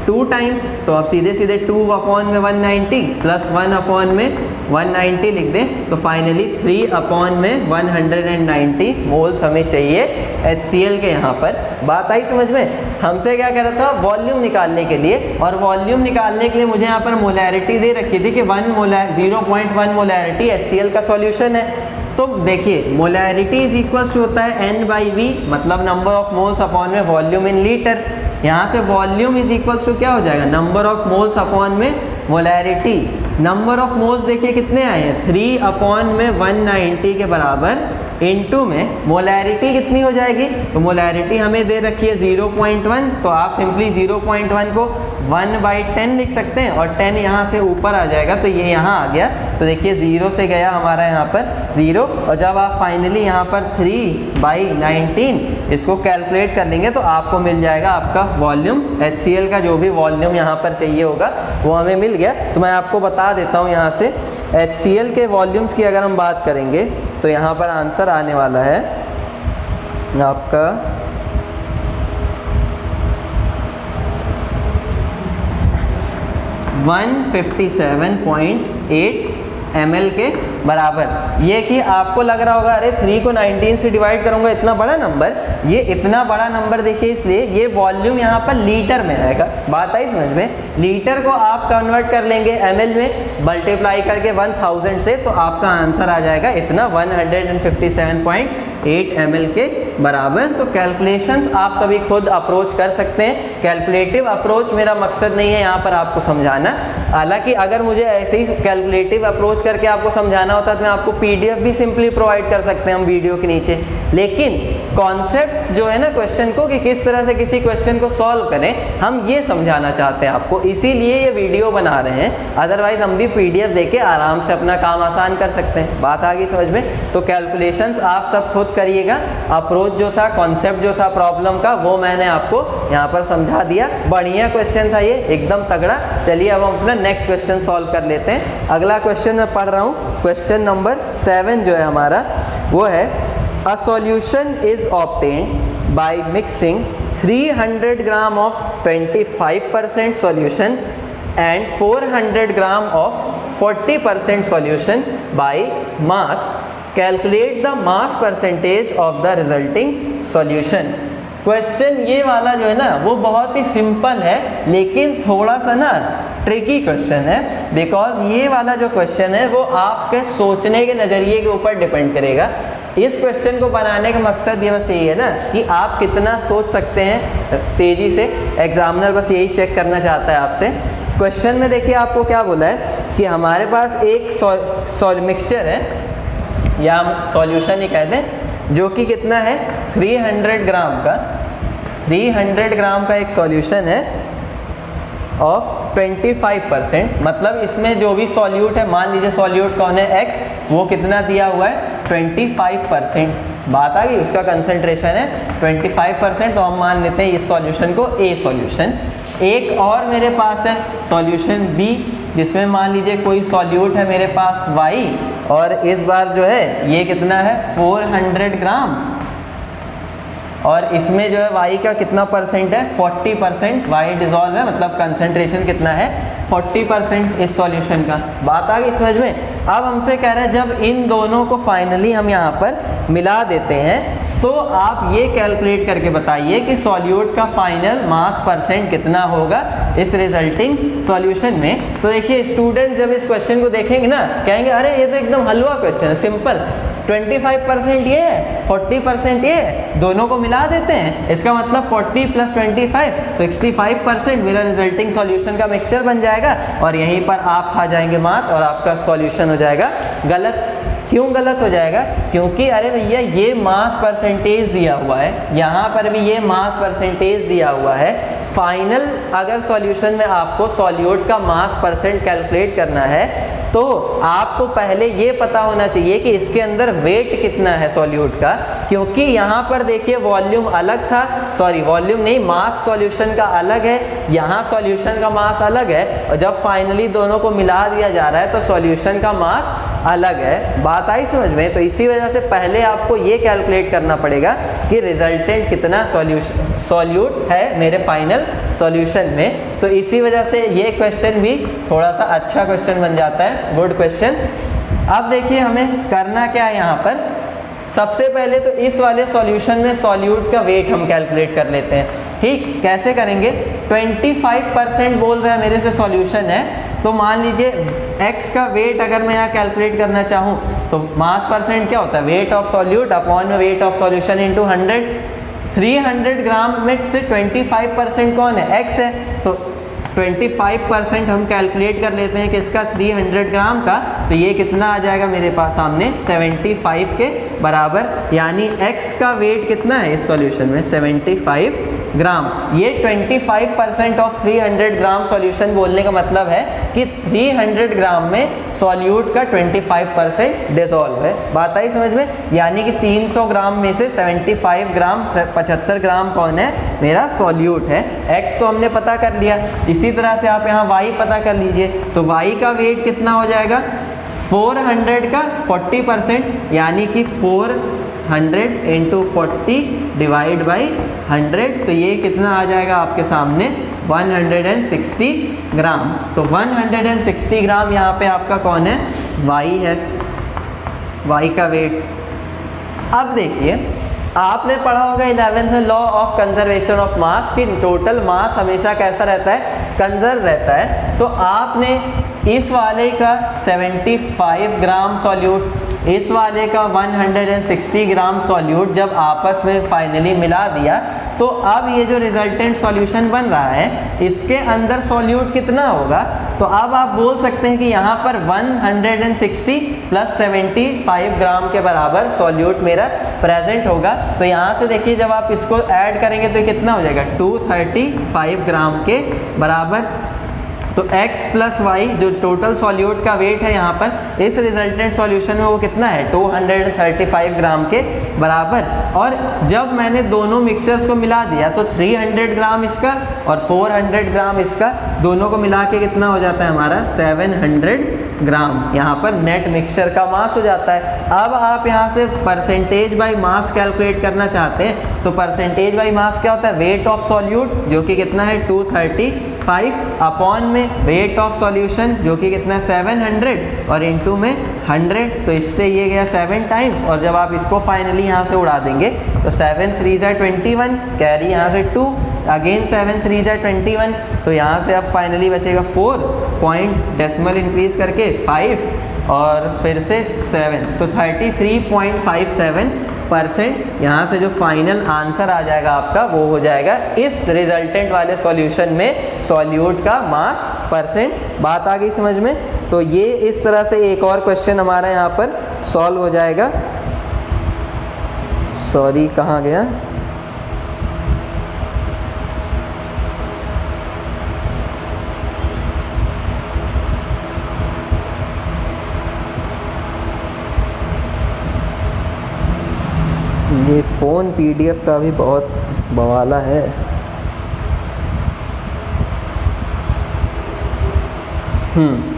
2 टाइम्स, तो आप सीधे 2/190 प्लस 1/190 लिख दें, तो फाइनली 3/190 मोल्स हमें चाहिए HCl के यहाँ पर। बात आई समझ में? हमसे क्या कह रहा था? वॉल्यूम निकालने के लिए, और वॉल्यूम निकालने के लिए मुझे यहाँ पर मोलैरिटी दे रखी थी कि 0.1 मोलैरिटी HCl का सॉल्यूशन है। तो देखिए मोलैरिटी इज इक्वल्स टू होता है N/V, मतलब नंबर ऑफ मोल्स अपॉन में वॉल्यूम इन लीटर। यहाँ से वॉल्यूम इज इक्वल्स टू क्या हो जाएगा? नंबर ऑफ मोल्स अपॉन में मोलैरिटी। नंबर ऑफ मोल्स देखिए कितने आए हैं? 3/190 के बराबर, इनटू में मोलैरिटी कितनी हो जाएगी? तो मोलैरिटी हमें दे रखी है 0.1, तो आप सिंपली 0.1 को 1/10 लिख सकते हैं, और 10 यहाँ से ऊपर आ जाएगा, तो ये यहाँ आ गया। तो देखिए 0 से गया हमारा यहाँ पर 0, और जब आप फाइनली यहाँ पर 3/19 इसको कैलकुलेट कर लेंगे तो आपको मिल जाएगा आपका वॉल्यूम HCl का, जो भी वॉल्यूम यहाँ पर चाहिए होगा वो हमें मिल गया। तो मैं आपको बता देता हूँ यहाँ से HCl के वॉल्यूम्स की अगर हम बात करेंगे तो यहाँ पर आंसर आने वाला है आपका 157.8 ml के बराबर। ये कि आपको लग रहा होगा अरे 3 को 19 से डिवाइड करूंगा इतना बड़ा नंबर, ये इतना बड़ा नंबर देखिए इसलिए ये वॉल्यूम यहाँ पर लीटर में आएगा। बात आई समझ में? लीटर को आप कन्वर्ट कर लेंगे ml में, मल्टीप्लाई करके 1000 से, तो आपका आंसर आ जाएगा इतना 157.8 ml के बराबर। तो कैलकुलेशंस आप सभी खुद अप्रोच कर सकते हैं। कैलकुलेटिव अप्रोच मेरा मकसद नहीं है यहाँ पर आपको समझाना, हालांकि अगर मुझे ऐसे ही कैलकुलेटिव अप्रोच करके आपको समझाना होता तो मैं आपको PDF भी सिंपली प्रोवाइड कर सकते हैं हम वीडियो के नीचे, लेकिन कॉन्सेप्ट जो है ना क्वेश्चन को, कि किस तरह से किसी क्वेश्चन को सॉल्व करें, हम ये समझाना चाहते हैं आपको, इसीलिए ये वीडियो बना रहे हैं। अदरवाइज हम भी PDF देके आराम से अपना काम आसान कर सकते हैं। बात आ गई समझ में? तो कैलकुलेशंस आप सब खुद करिएगा। अप्रोच जो था, कॉन्सेप्ट जो था प्रॉब्लम का, वो मैंने आपको यहाँ पर समझा दिया। बढ़िया क्वेश्चन था ये, एकदम तगड़ा। चलिए अब हम अपना नेक्स्ट क्वेश्चन सॉल्व कर लेते हैं। अगला क्वेश्चन मैं पढ़ रहा हूँ, क्वेश्चन नंबर 7 जो है हमारा वो है, a solution is obtained by mixing 300 gram of 25% solution and 400 gram of 40% solution by mass, calculate the mass percentage of the resulting solution. Question ये वाला जो है ना वो बहुत ही सिंपल है, लेकिन थोड़ा सा ना ट्रिकी क्वेश्चन है, बिकॉज ये वाला जो क्वेश्चन है वो आपके सोचने के नज़रिए के ऊपर डिपेंड करेगा। इस क्वेश्चन को बनाने का मकसद ये बस यही है ना कि आप कितना सोच सकते हैं तेज़ी से। एग्जामिनर बस यही चेक करना चाहता है आपसे। क्वेश्चन में देखिए आपको क्या बोला है कि हमारे पास एक मिक्सचर है या हम सॉल्यूशन ही कहते हैं, जो कि कितना है 300 ग्राम का, 300 ग्राम का एक सॉल्यूशन है ऑफ 25%। मतलब इसमें जो भी सॉल्यूट है, मान लीजिए सॉल्यूट कौन है x, वो कितना दिया हुआ है 25%। बात आ गई, उसका कंसंट्रेशन है 25%, तो हम मान लेते हैं इस सॉल्यूशन को A सॉल्यूशन। एक और मेरे पास है सॉल्यूशन B, जिसमें मान लीजिए कोई सॉल्यूट है मेरे पास Y, और इस बार जो है ये कितना है 400 ग्राम, और इसमें जो है Y का कितना परसेंट है 40%, Y डिजॉल्व है, मतलब कंसंट्रेशन कितना है 40% इस सॉल्यूशन का। बात आ गई समझ में। अब हमसे कह रहा है जब इन दोनों को फाइनली हम यहाँ पर मिला देते हैं तो आप ये कैलकुलेट करके बताइए कि सॉल्यूट का फाइनल मास परसेंट कितना होगा इस रिजल्टिंग सॉल्यूशन में। तो देखिए स्टूडेंट जब इस क्वेश्चन को देखेंगे ना कहेंगे अरे ये तो एकदम हलवा क्वेश्चन है, सिंपल, 25% ये है, 40% ये है, दोनों को मिला देते हैं, इसका मतलब 40 + 25 65% मेरा रिजल्टिंग सॉल्यूशन का मिक्सचर बन जाएगा, और यहीं पर आप खा जाएंगे मात और आपका सॉल्यूशन हो जाएगा गलत। क्यों गलत हो जाएगा? क्योंकि अरे भैया ये मास परसेंटेज दिया हुआ है, यहाँ पर भी ये मास परसेंटेज दिया हुआ है। फाइनल अगर सॉल्यूशन में आपको सॉल्यूट का मास परसेंट कैलकुलेट करना है तो आपको पहले ये पता होना चाहिए कि इसके अंदर वेट कितना है सॉल्यूट का, क्योंकि यहाँ पर देखिए वॉल्यूम अलग था, सॉरी वॉल्यूम नहीं, मास सॉल्यूशन का अलग है, यहाँ सॉल्यूशन का मास अलग है, और जब फाइनली दोनों को मिला दिया जा रहा है तो सॉल्यूशन का मास अलग है। बात आई समझ में? तो इसी वजह से पहले आपको ये कैलकुलेट करना पड़ेगा कि रिजल्टेंट कितना सॉल्यूट है मेरे फाइनल सॉल्यूशन में। तो इसी वजह से ये क्वेश्चन भी थोड़ा सा अच्छा क्वेश्चन बन जाता है, गुड क्वेश्चन। अब देखिए हमें करना क्या है यहाँ पर। सबसे पहले तो इस वाले सॉल्यूशन में सॉल्यूट का वेट हम कैलकुलेट कर लेते हैं। ठीक, कैसे करेंगे? 25% बोल रहा है मेरे से सॉल्यूशन है, तो मान लीजिए x का वेट अगर मैं यहाँ कैलकुलेट करना चाहूँ तो मास परसेंट क्या होता है, wait of solute upon weight of solution into 100। 300 ग्राम में से 25% कौन है? x है, तो 25% हम कैलकुलेट कर लेते हैं कि इसका 300 ग्राम का, तो ये कितना आ जाएगा मेरे पास सामने 75 के बराबर, यानी x का वेट कितना है इस सॉल्यूशन में 75 ग्राम। ये 25% ऑफ 300 ग्राम सॉल्यूशन बोलने का मतलब है कि 300 ग्राम में सॉल्यूट का 25% डिसॉल्व है। बात आई समझ में? यानी कि 300 ग्राम में से 75 ग्राम 75 ग्राम कौन है? मेरा सॉल्यूट है। x तो हमने पता कर लिया, इसी तरह से आप यहाँ y पता कर लीजिए, तो y का वेट कितना हो जाएगा 400 का 40%, यानी कि 400 इंटू 40 डिवाइड बाई 100, तो ये कितना आ जाएगा आपके सामने 160 ग्राम। तो 160 ग्राम यहाँ पे आपका कौन है? y है, y का वेट। अब देखिए आपने पढ़ा होगा 11th में law of conservation of mass कि टोटल मास हमेशा कैसा रहता है? कंजर्व रहता है। तो आपने इस वाले का 75 ग्राम सॉल्यूट, इस वाले का 160 ग्राम सॉल्यूट जब आपस में फाइनली मिला दिया, तो अब ये जो रिजल्टेंट सॉल्यूशन बन रहा है इसके अंदर सॉल्यूट कितना होगा? तो अब आप बोल सकते हैं कि यहाँ पर 160 + 75 ग्राम के बराबर सॉल्यूट मेरा प्रेजेंट होगा। तो यहाँ से देखिए जब आप इसको ऐड करेंगे तो कितना हो जाएगा 235 ग्राम के बराबर। तो x + y जो टोटल सॉल्यूट का वेट है यहाँ पर इस रिजल्टेंट सॉल्यूशन में वो कितना है 235 ग्राम के बराबर। और जब मैंने दोनों मिक्सचर्स को मिला दिया तो 300 ग्राम इसका और 400 ग्राम इसका, दोनों को मिला के कितना हो जाता है हमारा 700 ग्राम। यहाँ पर नेट मिक्सचर का मास हो जाता है। अब आप यहाँ से परसेंटेज बाई मास कैलकुलेट करना चाहते हैं, तो परसेंटेज बाई मास क्या होता है? वेट ऑफ सॉल्यूट, जो कि कितना है 235 5 अपॉन में वेट ऑफ सॉल्यूशन जो कि कितना 700 और इनटू में 100, तो इससे ये गया 7 टाइम्स, और जब आप इसको फाइनली यहाँ से उड़ा देंगे तो 7 3 ज़ा 21, कैरी यहाँ से 2, अगेन 7 3 ज़ा 21, तो यहाँ से अब फाइनली बचेगा 4 पॉइंट डेसिमल इंक्रीज करके 5 और फिर से 7, तो 33.57% यहाँ से जो फाइनल आंसर आ जाएगा आपका वो हो जाएगा इस रिजल्टेंट वाले सॉल्यूशन में सॉल्यूट का मास परसेंट। बात आ गई समझ में? तो ये इस तरह से एक और क्वेश्चन हमारा यहाँ पर सॉल्व हो जाएगा। सॉरी, कहाँ गया? ये फ़ोन पीडीएफ का भी बहुत बवाला है।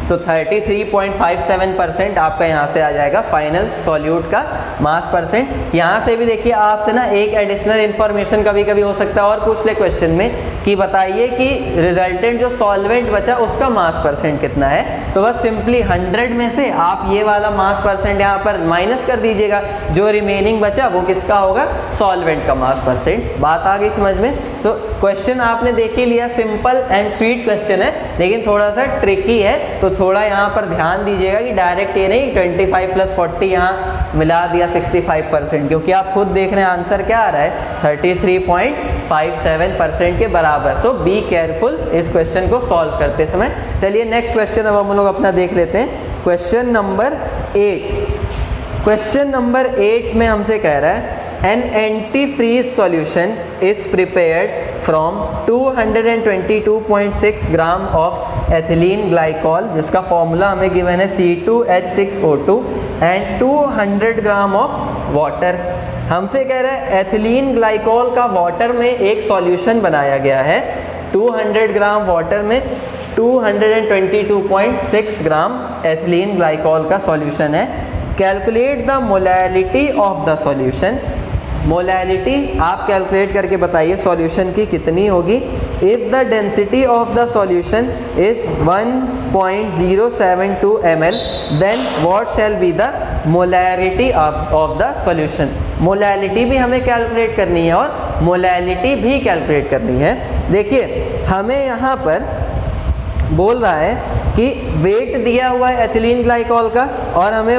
तो 33.57% आपका यहाँ से आ जाएगा फाइनल सॉल्यूट का मास परसेंट। यहाँ से भी देखिए आपसे ना एक एडिशनल इन्फॉर्मेशन कभी कभी हो सकता है और पूछ ले क्वेश्चन में कि बताइए कि रिजल्टेंट जो सॉल्वेंट बचा उसका मास परसेंट कितना है। तो बस सिंपली 100 में से आप ये वाला मास परसेंट यहाँ पर माइनस कर दीजिएगा, जो रिमेनिंग बचा वो किसका होगा? सॉल्वेंट का मास परसेंट। बात आ गई समझ में? तो क्वेश्चन आपने देख ही लिया, सिंपल एंड स्वीट क्वेश्चन है लेकिन थोड़ा सा ट्रिकी है, तो थोड़ा यहाँ पर ध्यान दीजिएगा कि डायरेक्ट ये नहीं 25 + 40 यहाँ मिला दिया 65%, क्योंकि आप खुद देख रहे हैं आंसर क्या आ रहा है 33.57% के बराबर। सो बी केयरफुल इस क्वेश्चन को सॉल्व करते समय। चलिए नेक्स्ट क्वेश्चन अब हम लोग अपना देख लेते हैं, क्वेश्चन नंबर 8। क्वेश्चन नंबर 8 में हमसे कह रहा है An antifreeze solution is prepared from 222.6 gram of ethylene glycol, जिसका फॉर्मूला हमें गिवन है C2H6O2 and 200 gram of water. हमसे कह रहा है एथिलीन ग्लाइकॉल का वाटर में एक सॉल्यूशन बनाया गया है। 200 ग्राम वाटर में 222.6 ग्राम एथिलीन ग्लाइकॉल का सॉल्यूशन है। Calculate the molality of the solution. Molality आप कैलकुलेट करके बताइए सॉल्यूशन की कितनी होगी। If the density of the solution is 1.072 ml then what shall be the molality of the solution. Molality भी हमें कैलकुलेट करनी है और मोलैलिटी भी कैलकुलेट करनी है। देखिए हमें यहाँ पर बोल रहा है कि वेट दिया हुआ है एथिलीन ग्लाइकॉल का और हमें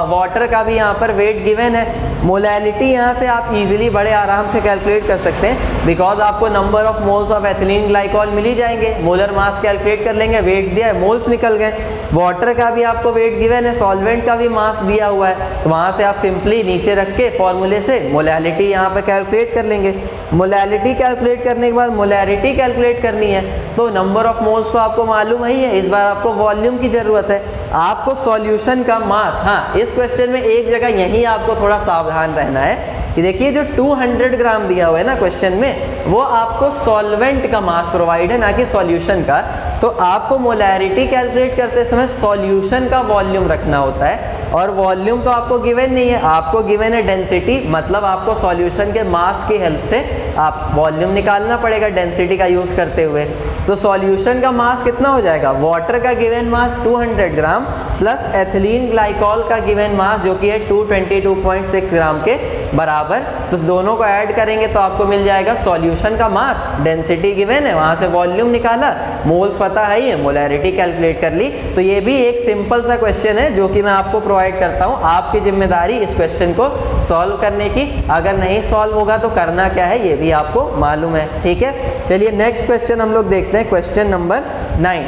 वाटर का भी यहाँ पर वेट गिवन है। मोलैलिटी यहाँ से आप इजीली बड़े आराम से कैलकुलेट कर सकते हैं, बिकॉज आपको number of moles of ethylene glycol मिल ही जाएंगे। मोलर मास कैलकुलेट कर लेंगे, वेट दिया है, मोल्स निकल गए। वाटर का भी आपको वेट गिवन है, सॉल्वेंट का भी मास दिया हुआ है, तो वहाँ से आप सिंपली नीचे रख के फॉर्मूले से मोलैलिटी यहाँ पर कैलकुलेट कर लेंगे। मोलैलिटी कैलकुलेट करने के बाद मोलैरिटी कैलकुलेट करनी है, तो नंबर ऑफ मोल्स तो आपको मालूम ही है, इस बार आपको वॉल्यूम की ज़रूरत है। आपको सॉल्यूशन का मास, हाँ इस क्वेश्चन में एक जगह यहीं आपको थोड़ा सावधान रहना है कि देखिए जो 200 ग्राम दिया हुआ है ना क्वेश्चन में, वो आपको सॉल्वेंट का मास प्रोवाइड है ना कि सॉल्यूशन का। तो आपको मोलैरिटी कैलकुलेट करते समय सॉल्यूशन का वॉल्यूम रखना होता है, और वॉल्यूम तो आपको गिवन नहीं है, आपको गिवन है डेंसिटी। मतलब आपको सॉल्यूशन के मास की हेल्प से आप वॉल्यूम निकालना पड़ेगा डेंसिटी का यूज़ करते हुए। तो सॉल्यूशन का मास कितना हो जाएगा? वाटर का given mass 200 gram plus ethylene glycol का गिवन मास जो कि है 222.6 ग्राम के बराबर। तो दोनों को ऐड करेंगे तो आपको मिल जाएगा सॉल्यूशन का मास, डेंसिटी गिवन है, वहाँ से वॉल्यूम निकाला, मोल्स पता है ही है, मोलैरिटी कैलकुलेट कर ली। तो ये भी एक सिंपल सा क्वेश्चन है जो कि मैं आपको प्रोवाइड करता हूँ। आपकी जिम्मेदारी इस क्वेश्चन को सॉल्व करने की, अगर नहीं सॉल्व होगा तो करना क्या है ये भी आपको मालूम है, ठीक है। चलिए नेक्स्ट क्वेश्चन हम लोग देखते हैं, क्वेश्चन नंबर 9।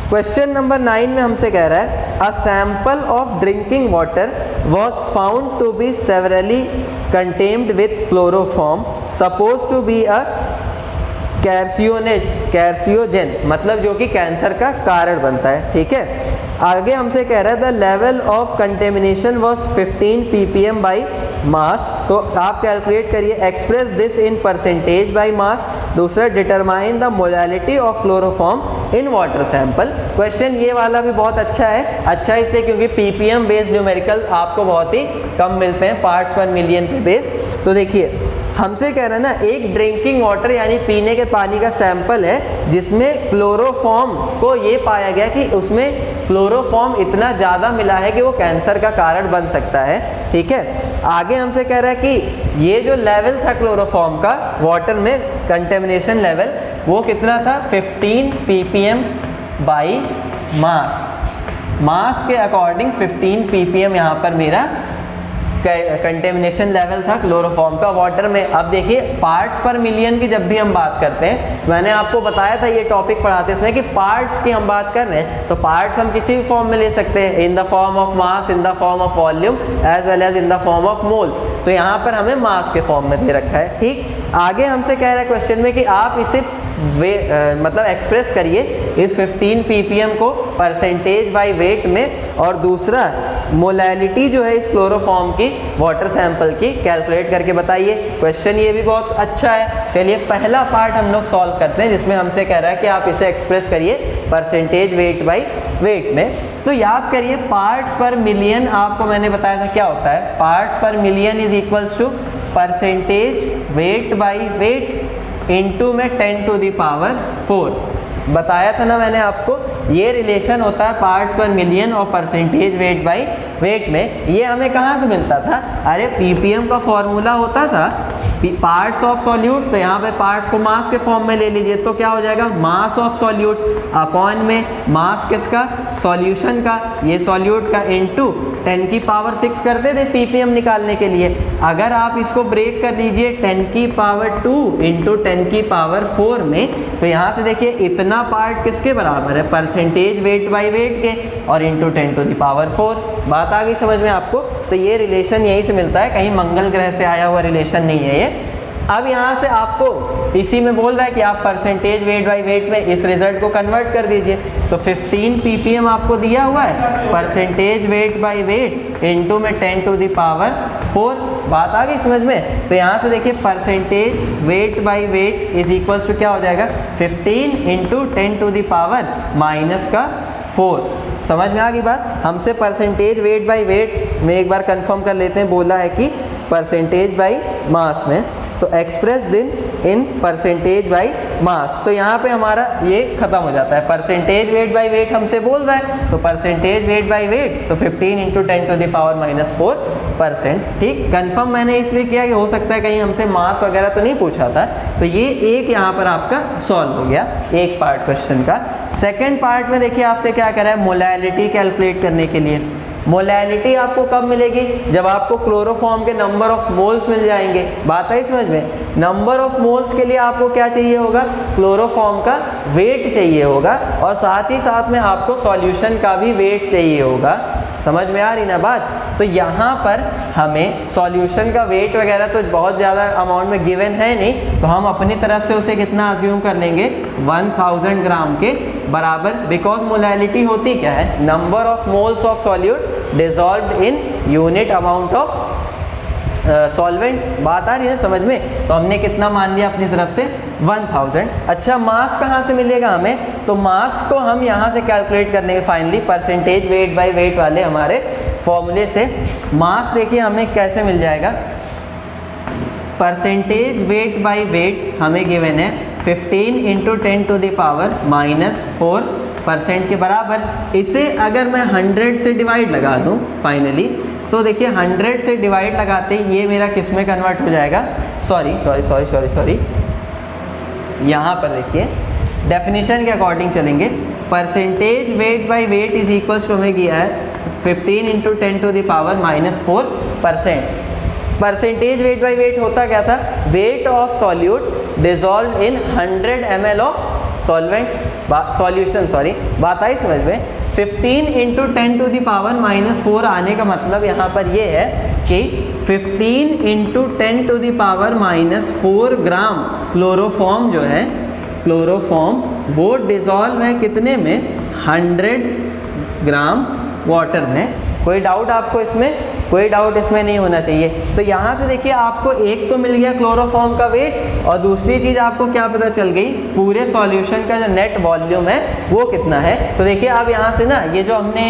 क्वेश्चन नंबर 9 में हमसे कह रहा है a sample of drinking water was found to be severely contaminated with chloroform suppose to be a carcinogen, मतलब जो कि कैंसर का कारण बनता है, ठीक है। आगे हमसे कह रहा है the level of contamination was 15 ppm by mass. तो आप कैलकुलेट करिए, express this in percentage by mass. दूसरा, determine the molality of chloroform in water sample. Question ये वाला भी बहुत अच्छा है, अच्छा इसलिए क्योंकि ppm बेस्ड न्यूमेरिकल आपको बहुत ही कम मिलते हैं, पार्ट्स पर मिलियन पे बेस। तो देखिए हमसे कह रहा है ना, एक ड्रिंकिंग वाटर यानी पीने के पानी का सैंपल है जिसमें क्लोरोफॉर्म को ये पाया गया कि उसमें क्लोरोफॉर्म इतना ज़्यादा मिला है कि वो कैंसर का कारण बन सकता है। ठीक है, आगे हमसे कह रहा है कि ये जो लेवल था क्लोरोफॉर्म का वाटर में, कंटेमिनेशन लेवल, वो कितना था 15 ppm बाई मास के अकॉर्डिंग 15 ppm यहाँ पर मेरा कंटेमिनेशन लेवल था क्लोरोफॉर्म का वाटर में। अब देखिए पार्ट्स पर मिलियन की जब भी हम बात करते हैं, मैंने आपको बताया था ये टॉपिक पढ़ाते इसमें कि पार्ट्स की हम बात कर रहे हैं, तो पार्ट्स हम किसी भी फॉर्म में ले सकते हैं, in the form of mass, in the form of volume, as well as in the form of moles. तो यहाँ पर हमें मास के फॉर्म में दे रखा है। ठीक, आगे हमसे कह रहा है क्वेश्चन में कि आप इसे मतलब एक्सप्रेस करिए इस 15 ppm को परसेंटेज बाय वेट में, और दूसरा मोलैलिटी जो है इस क्लोरोफॉर्म की वाटर सैंपल की कैलकुलेट करके बताइए। क्वेश्चन ये भी बहुत अच्छा है। चलिए पहला पार्ट हम लोग सॉल्व करते हैं, जिसमें हमसे कह रहा है कि आप इसे एक्सप्रेस करिए परसेंटेज वेट बाय वेट में। तो याद करिए पार्ट्स पर मिलियन, आपको मैंने बताया था क्या होता है, parts per million is equals to percentage weight by weight into में 10 to the power 4। बताया था ना मैंने आपको, ये रिलेशन होता है पार्ट्स पर मिलियन और परसेंटेज वेट बाय वेट में। ये हमें कहाँ से मिलता था, अरे ppm का फॉर्मूला होता था पार्ट्स ऑफ सॉल्यूट, तो यहाँ पे पार्ट्स को मास के फॉर्म में ले लीजिए, तो क्या हो जाएगा मास ऑफ सॉल्यूट अपॉन में मास किसका, सॉल्यूशन का, ये सॉल्यूट का, इनटू 10 की पावर 6 करते थे ppm निकालने के लिए। अगर आप इसको ब्रेक कर लीजिए 10 की पावर 2 इंटू 10 की पावर 4 में, तो यहाँ से देखिए इतना पार्ट किसके बराबर है, परसेंटेज वेट बाय वेट के, और इंटू 10 to the power 4। बात आ गई समझ में आपको। तो ये रिलेशन यहीं से मिलता है, कहीं मंगल ग्रह से आया हुआ रिलेशन नहीं है ये। अब यहाँ से आपको इसी में बोल रहा है कि आप परसेंटेज वेट बाय वेट में इस रिजल्ट को कन्वर्ट कर दीजिए। तो 15 ppm आपको दिया हुआ है, percentage weight by weight into में 10 to the power 4। बात आ गई समझ में। तो यहाँ से देखिए percentage weight by weight is equals to क्या हो जाएगा 15 इंटू 10 to the power -4। समझ में आ गई बात। हमसे परसेंटेज वेट बाय वेट में एक बार कंफर्म कर लेते हैं, बोला है कि परसेंटेज बाय मास में, तो express this in percentage by mass. तो यहाँ पे हमारा ये खत्म हो जाता है, परसेंटेज वेट बाय वेट हमसे बोल रहा है, तो परसेंटेज वेट बाय वेट तो 15 इंटू 10 to the power -4%। ठीक, कंफर्म मैंने इसलिए किया कि हो सकता है कहीं हमसे मास वगैरह तो नहीं पूछा था। तो ये एक यहाँ पर आपका सॉल्व हो गया, एक पार्ट क्वेश्चन का। सेकेंड पार्ट में देखिए आपसे क्या कह रहा है, मोलैलिटी कैलकुलेट करने के लिए। मोलैलिटी आपको कब मिलेगी, जब आपको क्लोरोफॉर्म के नंबर ऑफ मोल्स मिल जाएंगे। बात आई समझ में। नंबर ऑफ मोल्स के लिए आपको क्या चाहिए होगा, क्लोरोफॉर्म का वेट चाहिए होगा, और साथ ही साथ में आपको सॉल्यूशन का भी वेट चाहिए होगा। समझ में आ रही ना बात। तो यहाँ पर हमें सॉल्यूशन का वेट वगैरह तो बहुत ज़्यादा अमाउंट में गिवन है नहीं, तो हम अपनी तरफ से उसे कितना अज्यूम कर लेंगे 1000 ग्राम के बराबर। बिकॉज मोलैलिटी होती क्या है, number of moles of solute dissolved in unit amount of solvent. बात आ रही है समझ में। तो हमने कितना मान लिया अपनी तरफ से 1000। अच्छा मास कहाँ से मिलेगा हमें, तो मास को हम यहाँ से कैलकुलेट करने के finally percentage weight by wait वाले हमारे फॉर्मूले से। मास देखिए हमें कैसे मिल जाएगा, परसेंटेज वेट बाय वेट हमें गिवन है 15 इंटू 10 to the power -4% के बराबर। इसे अगर मैं 100 से डिवाइड लगा दूँ फाइनली, तो देखिए 100 से डिवाइड लगाते ही ये मेरा किस में कन्वर्ट हो जाएगा, सॉरी यहाँ पर देखिए डेफिनेशन के अकॉर्डिंग चलेंगे। Percentage weight by weight is equals to हमें किया है 15 into 10 to the power -4%। Percentage weight by weight होता क्या था, weight of solute dissolved in 100 ml of solution. बात आई समझ में। 15 इंटू 10 to the power -4 आने का मतलब यहाँ पर ये है कि 15 into 10 to the power -4 gram chloroform जो है, क्लोरोफॉर्म वो डिसॉल्व है कितने में, 100 ग्राम वाटर में। कोई डाउट आपको इसमें, कोई डाउट इसमें नहीं होना चाहिए। तो यहाँ से देखिए आपको एक तो मिल गया क्लोरोफॉर्म का वेट, और दूसरी चीज़ आपको क्या पता चल गई, पूरे सॉल्यूशन का जो नेट वॉल्यूम है वो कितना है। तो देखिए अब यहाँ से ना ये जो हमने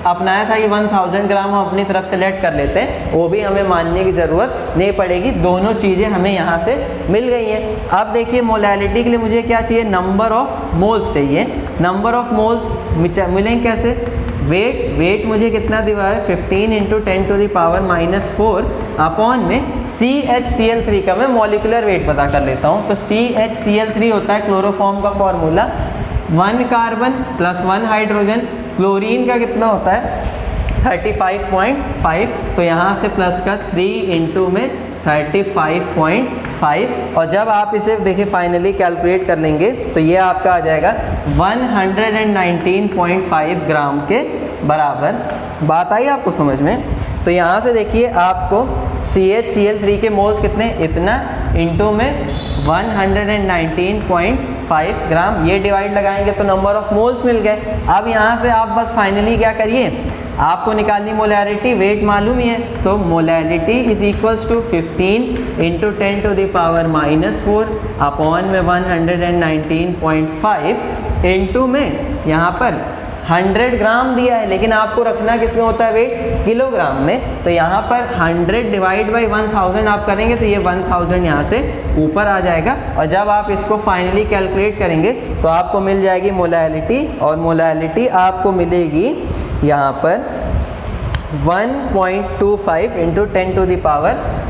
अपनाया था कि 1000 ग्राम हम अपनी तरफ से लेट कर लेते हैं, वो भी हमें मानने की ज़रूरत नहीं पड़ेगी, दोनों चीज़ें हमें यहाँ से मिल गई हैं। अब देखिए मोलैलिटी के लिए मुझे क्या चाहिए, नंबर ऑफ मोल्स चाहिए। नंबर ऑफ मोल्स मिलेंगे कैसे, वेट मुझे कितना दिया है 15 × 10⁻⁻4 अपॉन में CHCl3 का मैं मॉलिक्यूलर वेट पता कर लेता हूँ। तो CHCl3 होता है क्लोरोफॉर्म का formula, 1 carbon plus 1 hydrogen. Chlorine का कितना होता है 35.5, तो यहाँ से प्लस का 3 × में 35.5, और जब आप इसे देखिए फाइनली कैलकुलेट कर लेंगे तो ये आपका आ जाएगा 119.5 ग्राम के बराबर। बात आई आपको समझ में। तो यहाँ से देखिए आपको CHCl3 के मोल्स कितने, इतना इंटू में 119.5 ग्राम, ये डिवाइड लगाएंगे तो नंबर ऑफ मोल्स मिल गए। अब यहाँ से आप बस फाइनली क्या करिए, आपको निकालनी मोलैलिटी, वेट मालूम ही है, तो molality is equals to 15 × 10⁻⁻4 upon में 119.5 इंटू में यहाँ पर 100 ग्राम दिया है, लेकिन आपको रखना किसमें होता है वेट, किलोग्राम में। तो यहाँ पर 100 डिवाइड बाई 1000 आप करेंगे तो ये 1000 यहाँ से ऊपर आ जाएगा, और जब आप इसको फाइनली कैलकुलेट करेंगे तो आपको मिल जाएगी मोलैलिटी, और मोलैलिटी आपको मिलेगी यहाँ पर 1.25 ×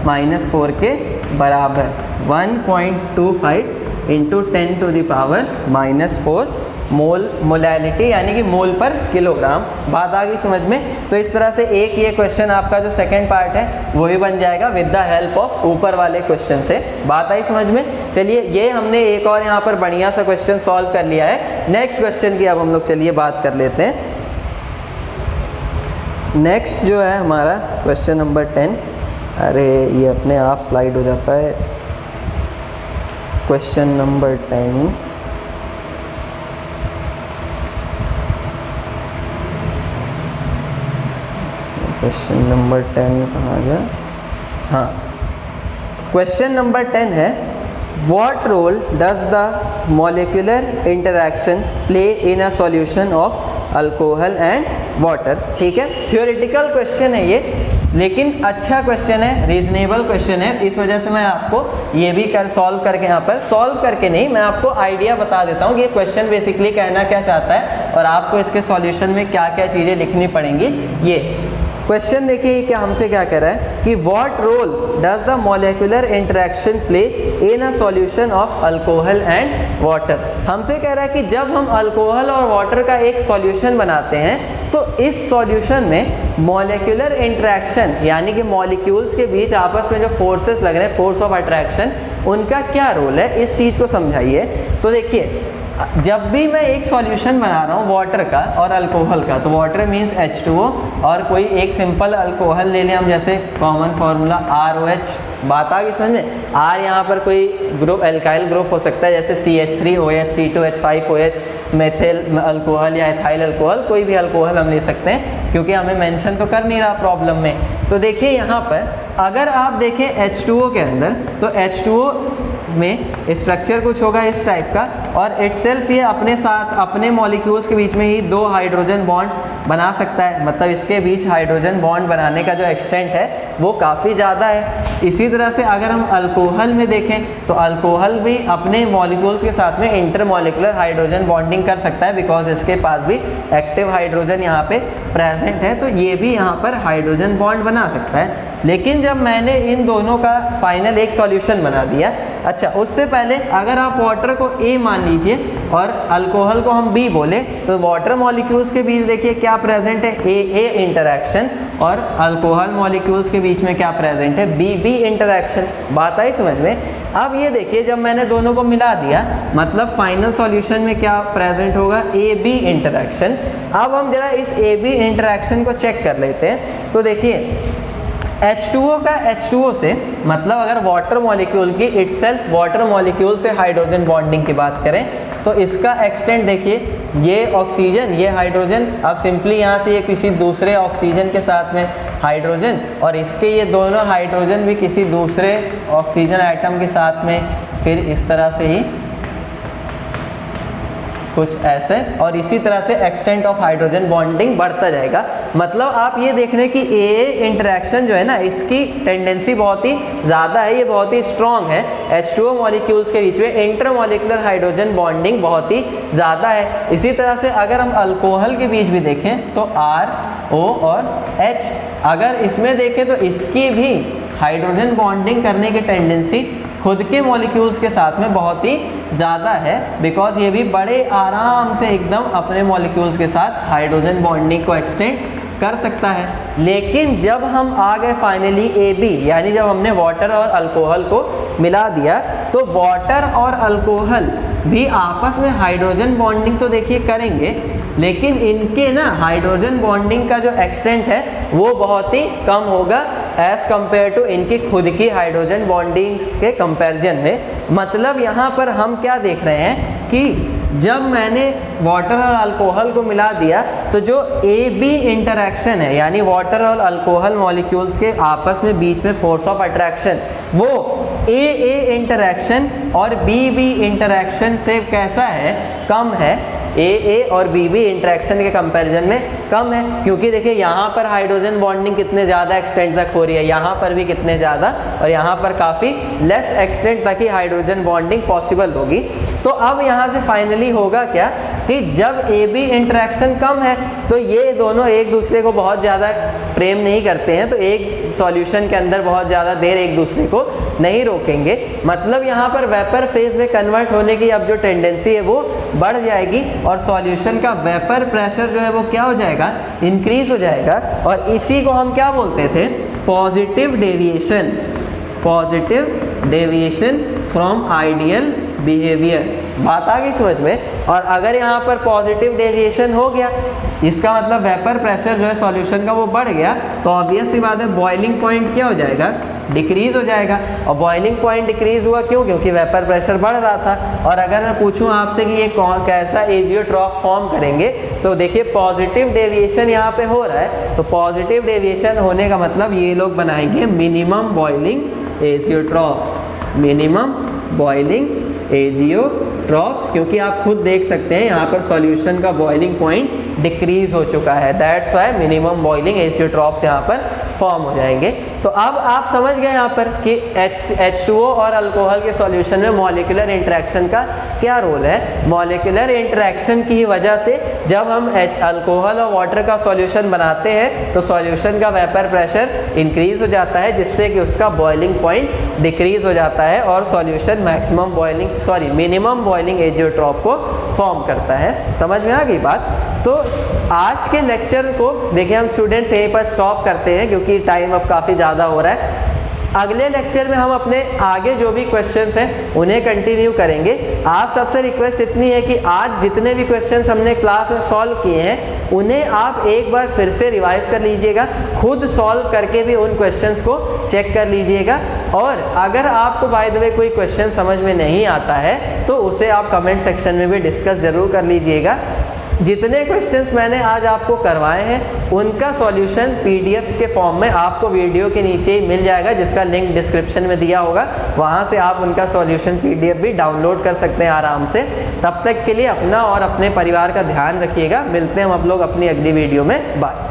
10⁻⁻4 के बराबर, 1.25 × 10⁻⁻4 मोलैलिटी यानी कि मोल पर किलोग्राम। बात आ गई समझ में। तो इस तरह से एक ये क्वेश्चन आपका जो सेकंड पार्ट है वो भी बन जाएगा विद द हेल्प ऑफ ऊपर वाले क्वेश्चन से। बात आई समझ में। चलिए ये हमने एक और यहाँ पर बढ़िया सा क्वेश्चन सॉल्व कर लिया है। नेक्स्ट क्वेश्चन की अब हम लोग चलिए बात कर लेते हैं। नेक्स्ट जो है हमारा क्वेश्चन नंबर 10, अरे ये अपने आप स्लाइड हो जाता है। क्वेश्चन नंबर 10, क्वेश्चन नंबर 10 कहाँ गया, हाँ क्वेश्चन नंबर 10 है, what role does the molecular interaction play in a solution of alcohol and water. ठीक है, थ्योरेटिकल क्वेश्चन है ये, लेकिन अच्छा क्वेश्चन है, रीजनेबल क्वेश्चन है, इस वजह से मैं आपको ये भी सॉल्व करके यहाँ पर सॉल्व करके नहीं, मैं आपको आइडिया बता देता हूँ कि ये क्वेश्चन बेसिकली कहना क्या चाहता है और आपको इसके सॉल्यूशन में क्या क्या चीज़ें लिखनी पड़ेंगी। ये क्वेश्चन देखिए क्या हमसे क्या कह रहा है कि what role does the molecular interaction play in a solution of alcohol and water. हमसे कह रहा है कि जब हम अल्कोहल और वाटर का एक सॉल्यूशन बनाते हैं तो इस सॉल्यूशन में मॉलिक्यूलर इंटरेक्शन यानी कि मॉलिक्यूल्स के बीच आपस में जो फोर्सेस लग रहे हैं, फोर्स ऑफ अट्रैक्शन, उनका क्या रोल है, इस चीज़ को समझाइए। तो देखिए जब भी मैं एक सॉल्यूशन बना रहा हूँ वाटर का और अल्कोहल का, तो वाटर मीन्स H2O और कोई एक सिंपल अल्कोहल ले लें हम, जैसे कॉमन फार्मूला ROH। बात आ गई समझ में। R यहाँ पर कोई ग्रुप एल्काइल ग्रुप हो सकता है, जैसे CH3OH, C2H5OH, मेथिल अल्कोहल या एथाइल अल्कोहल, कोई भी अल्कोहल हम ले सकते हैं, क्योंकि हमें मेंशन तो कर नहीं रहा प्रॉब्लम में। तो देखिए यहाँ पर अगर आप देखें H2O के अंदर, तो H2O में स्ट्रक्चर कुछ होगा इस टाइप का, और इटसेल्फ ये अपने साथ अपने मॉलिक्यूल्स के बीच में ही 2 हाइड्रोजन बॉन्ड्स बना सकता है, मतलब इसके बीच हाइड्रोजन बॉन्ड बनाने का जो एक्सटेंट है वो काफ़ी ज़्यादा है। इसी तरह से अगर हम अल्कोहल में देखें तो अल्कोहल भी अपने मॉलिक्यूल्स के साथ में इंटरमॉलिक्यूलर हाइड्रोजन बॉन्डिंग कर सकता है, बिकॉज इसके पास भी एक्टिव हाइड्रोजन यहाँ पे प्रेजेंट है, तो ये भी यहाँ पर हाइड्रोजन बॉन्ड बना सकता है। लेकिन जब मैंने इन दोनों का फाइनल एक सॉल्यूशन बना दिया, अच्छा उससे पहले अगर आप वाटर को A मान लीजिए और अल्कोहल को हम B बोले, तो वाटर मॉलिक्यूल्स के बीच देखिए क्या प्रेजेंट है, AA इंटरैक्शन, और अल्कोहल मॉलिक्यूल्स के बीच में क्या प्रेजेंट है, BB इंटरैक्शन। बात आई समझ में। अब ये देखिए जब मैंने दोनों को मिला दिया, मतलब फाइनल सॉल्यूशन में क्या प्रेजेंट होगा, AB इंटरैक्शन। अब हम जरा इस AB इंटरैक्शन को चेक कर लेते हैं। तो देखिए H2O का H2O से, मतलब अगर वाटर मॉलिक्यूल की इटसेल्फ वाटर मॉलिक्यूल से हाइड्रोजन बॉन्डिंग की बात करें तो इसका एक्सटेंट देखिए, ये ऑक्सीजन ये हाइड्रोजन, अब सिंपली यहाँ से ये किसी दूसरे ऑक्सीजन के साथ में हाइड्रोजन, और इसके ये दोनों हाइड्रोजन भी किसी दूसरे ऑक्सीजन आइटम के साथ में, फिर इस तरह से ही कुछ ऐसे, और इसी तरह से एक्सटेंट ऑफ हाइड्रोजन बॉन्डिंग बढ़ता जाएगा। मतलब आप ये देख रहे हैं कि ए इंटरेक्शन जो है ना, इसकी टेंडेंसी बहुत ही ज़्यादा है, ये बहुत ही स्ट्रॉन्ग है। H2O मॉलिक्यूल्स के बीच में इंटरमॉलिक्यूलर हाइड्रोजन बॉन्डिंग बहुत ही ज़्यादा है। इसी तरह से अगर हम अल्कोहल के बीच भी देखें तो R O और H, अगर इसमें देखें तो इसकी भी हाइड्रोजन बॉन्डिंग करने की टेंडेंसी खुद के मॉलिक्यूल्स के साथ में बहुत ही ज़्यादा है, बिकॉज ये भी बड़े आराम से एकदम अपने मॉलिक्यूल्स के साथ हाइड्रोजन बॉन्डिंग को एक्सटेंड कर सकता है। लेकिन जब हम आ गए फाइनली AB, यानी जब हमने वाटर और अल्कोहल को मिला दिया, तो वाटर और अल्कोहल भी आपस में हाइड्रोजन बॉन्डिंग तो देखिए करेंगे, लेकिन इनके ना हाइड्रोजन बॉन्डिंग का जो एक्सटेंट है वो बहुत ही कम होगा एज़ कम्पेयर टू इनकी खुद की हाइड्रोजन बॉन्डिंग के कंपैरिजन में। मतलब यहाँ पर हम क्या देख रहे हैं कि जब मैंने वाटर और अल्कोहल को मिला दिया तो जो AB इंटरैक्शन है, यानी वाटर और अल्कोहल मॉलिक्यूल्स के आपस में बीच में फोर्स ऑफ अट्रैक्शन, वो AA इंटरैक्शन और BB इंटरैक्शन से कैसा है, कम है। AA और BB इंटरेक्शन के कंपैरिजन में कम है, क्योंकि देखिए यहाँ पर हाइड्रोजन बॉन्डिंग कितने ज़्यादा एक्सटेंट तक हो रही है, यहाँ पर भी कितने ज़्यादा, और यहाँ पर काफ़ी लेस एक्सटेंट तक ही हाइड्रोजन बॉन्डिंग पॉसिबल होगी। तो अब यहाँ से फाइनली होगा क्या कि जब AB इंटरेक्शन कम है तो ये दोनों एक दूसरे को बहुत ज़्यादा प्रेम नहीं करते हैं, तो एक सॉल्यूशन के अंदर बहुत ज़्यादा देर एक दूसरे को नहीं रोकेंगे। मतलब यहाँ पर वेपर फेज में कन्वर्ट होने की अब जो टेंडेंसी है वो बढ़ जाएगी और सॉल्यूशन का वेपर प्रेशर जो है वो क्या हो जाएगा, इंक्रीज हो जाएगा। और इसी को हम क्या बोलते थे, positive deviation, positive deviation from ideal behaviour. बात आ गई समझ में। और अगर यहाँ पर पॉजिटिव डेविएशन हो गया, इसका मतलब वेपर प्रेशर जो है सॉल्यूशन का वो बढ़ गया, तो ऑब्वियस सी बात है बॉइलिंग पॉइंट क्या हो जाएगा, डिक्रीज हो जाएगा। और बॉइलिंग पॉइंट डिक्रीज हुआ क्यों, क्योंकि वेपर प्रेशर बढ़ रहा था। और अगर मैं पूछूं आपसे कि ये कौन कैसा एजियोट्रॉफ फॉर्म करेंगे, तो देखिए पॉजिटिव डेविएशन यहाँ पे हो रहा है, तो पॉजिटिव डेविएशन होने का मतलब ये लोग बनाएंगे मिनिमम बॉइलिंग एजियोट्रॉफ्स, मिनिमम बॉइलिंग एजियोट्रॉफ्स, क्योंकि आप खुद देख सकते हैं यहाँ पर सॉल्यूशन का बॉइलिंग पॉइंट डिक्रीज हो चुका है। दैट्स वाई मिनिमम बॉइलिंग एजियोट्रॉफ्स यहाँ पर फॉर्म हो जाएंगे। तो अब आप समझ गए यहाँ पर कि H2O और अल्कोहल के सॉल्यूशन में मॉलिक्यूलर इंटरेक्शन का क्या रोल है। मॉलिक्यूलर इंटरेक्शन की वजह से जब हम अल्कोहल और वाटर का सॉल्यूशन बनाते हैं तो सॉल्यूशन का वेपर प्रेशर इंक्रीज हो जाता है, जिससे कि उसका बॉइलिंग पॉइंट डिक्रीज हो जाता है और solution maximum boiling minimum boiling azeotrope को फॉर्म करता है। समझ में आ गई बात। तो आज के लेक्चर को देखिए हम स्टूडेंट्स यहीं पर स्टॉप करते हैं, क्योंकि टाइम अब काफ़ी ज़्यादा हो रहा है। अगले लेक्चर में हम अपने आगे जो भी क्वेश्चंस हैं उन्हें कंटिन्यू करेंगे। आप सबसे रिक्वेस्ट इतनी है कि आज जितने भी क्वेश्चंस हमने क्लास में सॉल्व किए हैं उन्हें आप एक बार फिर से रिवाइज कर लीजिएगा, खुद सॉल्व करके भी उन क्वेश्चंस को चेक कर लीजिएगा। और अगर आपको बाय द वे कोई क्वेश्चन समझ में नहीं आता है तो उसे आप कमेंट सेक्शन में भी डिस्कस ज़रूर कर लीजिएगा। जितने क्वेश्चंस मैंने आज आपको करवाए हैं उनका सॉल्यूशन PDF के फॉर्म में आपको वीडियो के नीचे ही मिल जाएगा, जिसका लिंक डिस्क्रिप्शन में दिया होगा। वहां से आप उनका सॉल्यूशन PDF भी डाउनलोड कर सकते हैं आराम से। तब तक के लिए अपना और अपने परिवार का ध्यान रखिएगा। मिलते हैं हम लोग अपनी अगली वीडियो में। बाय।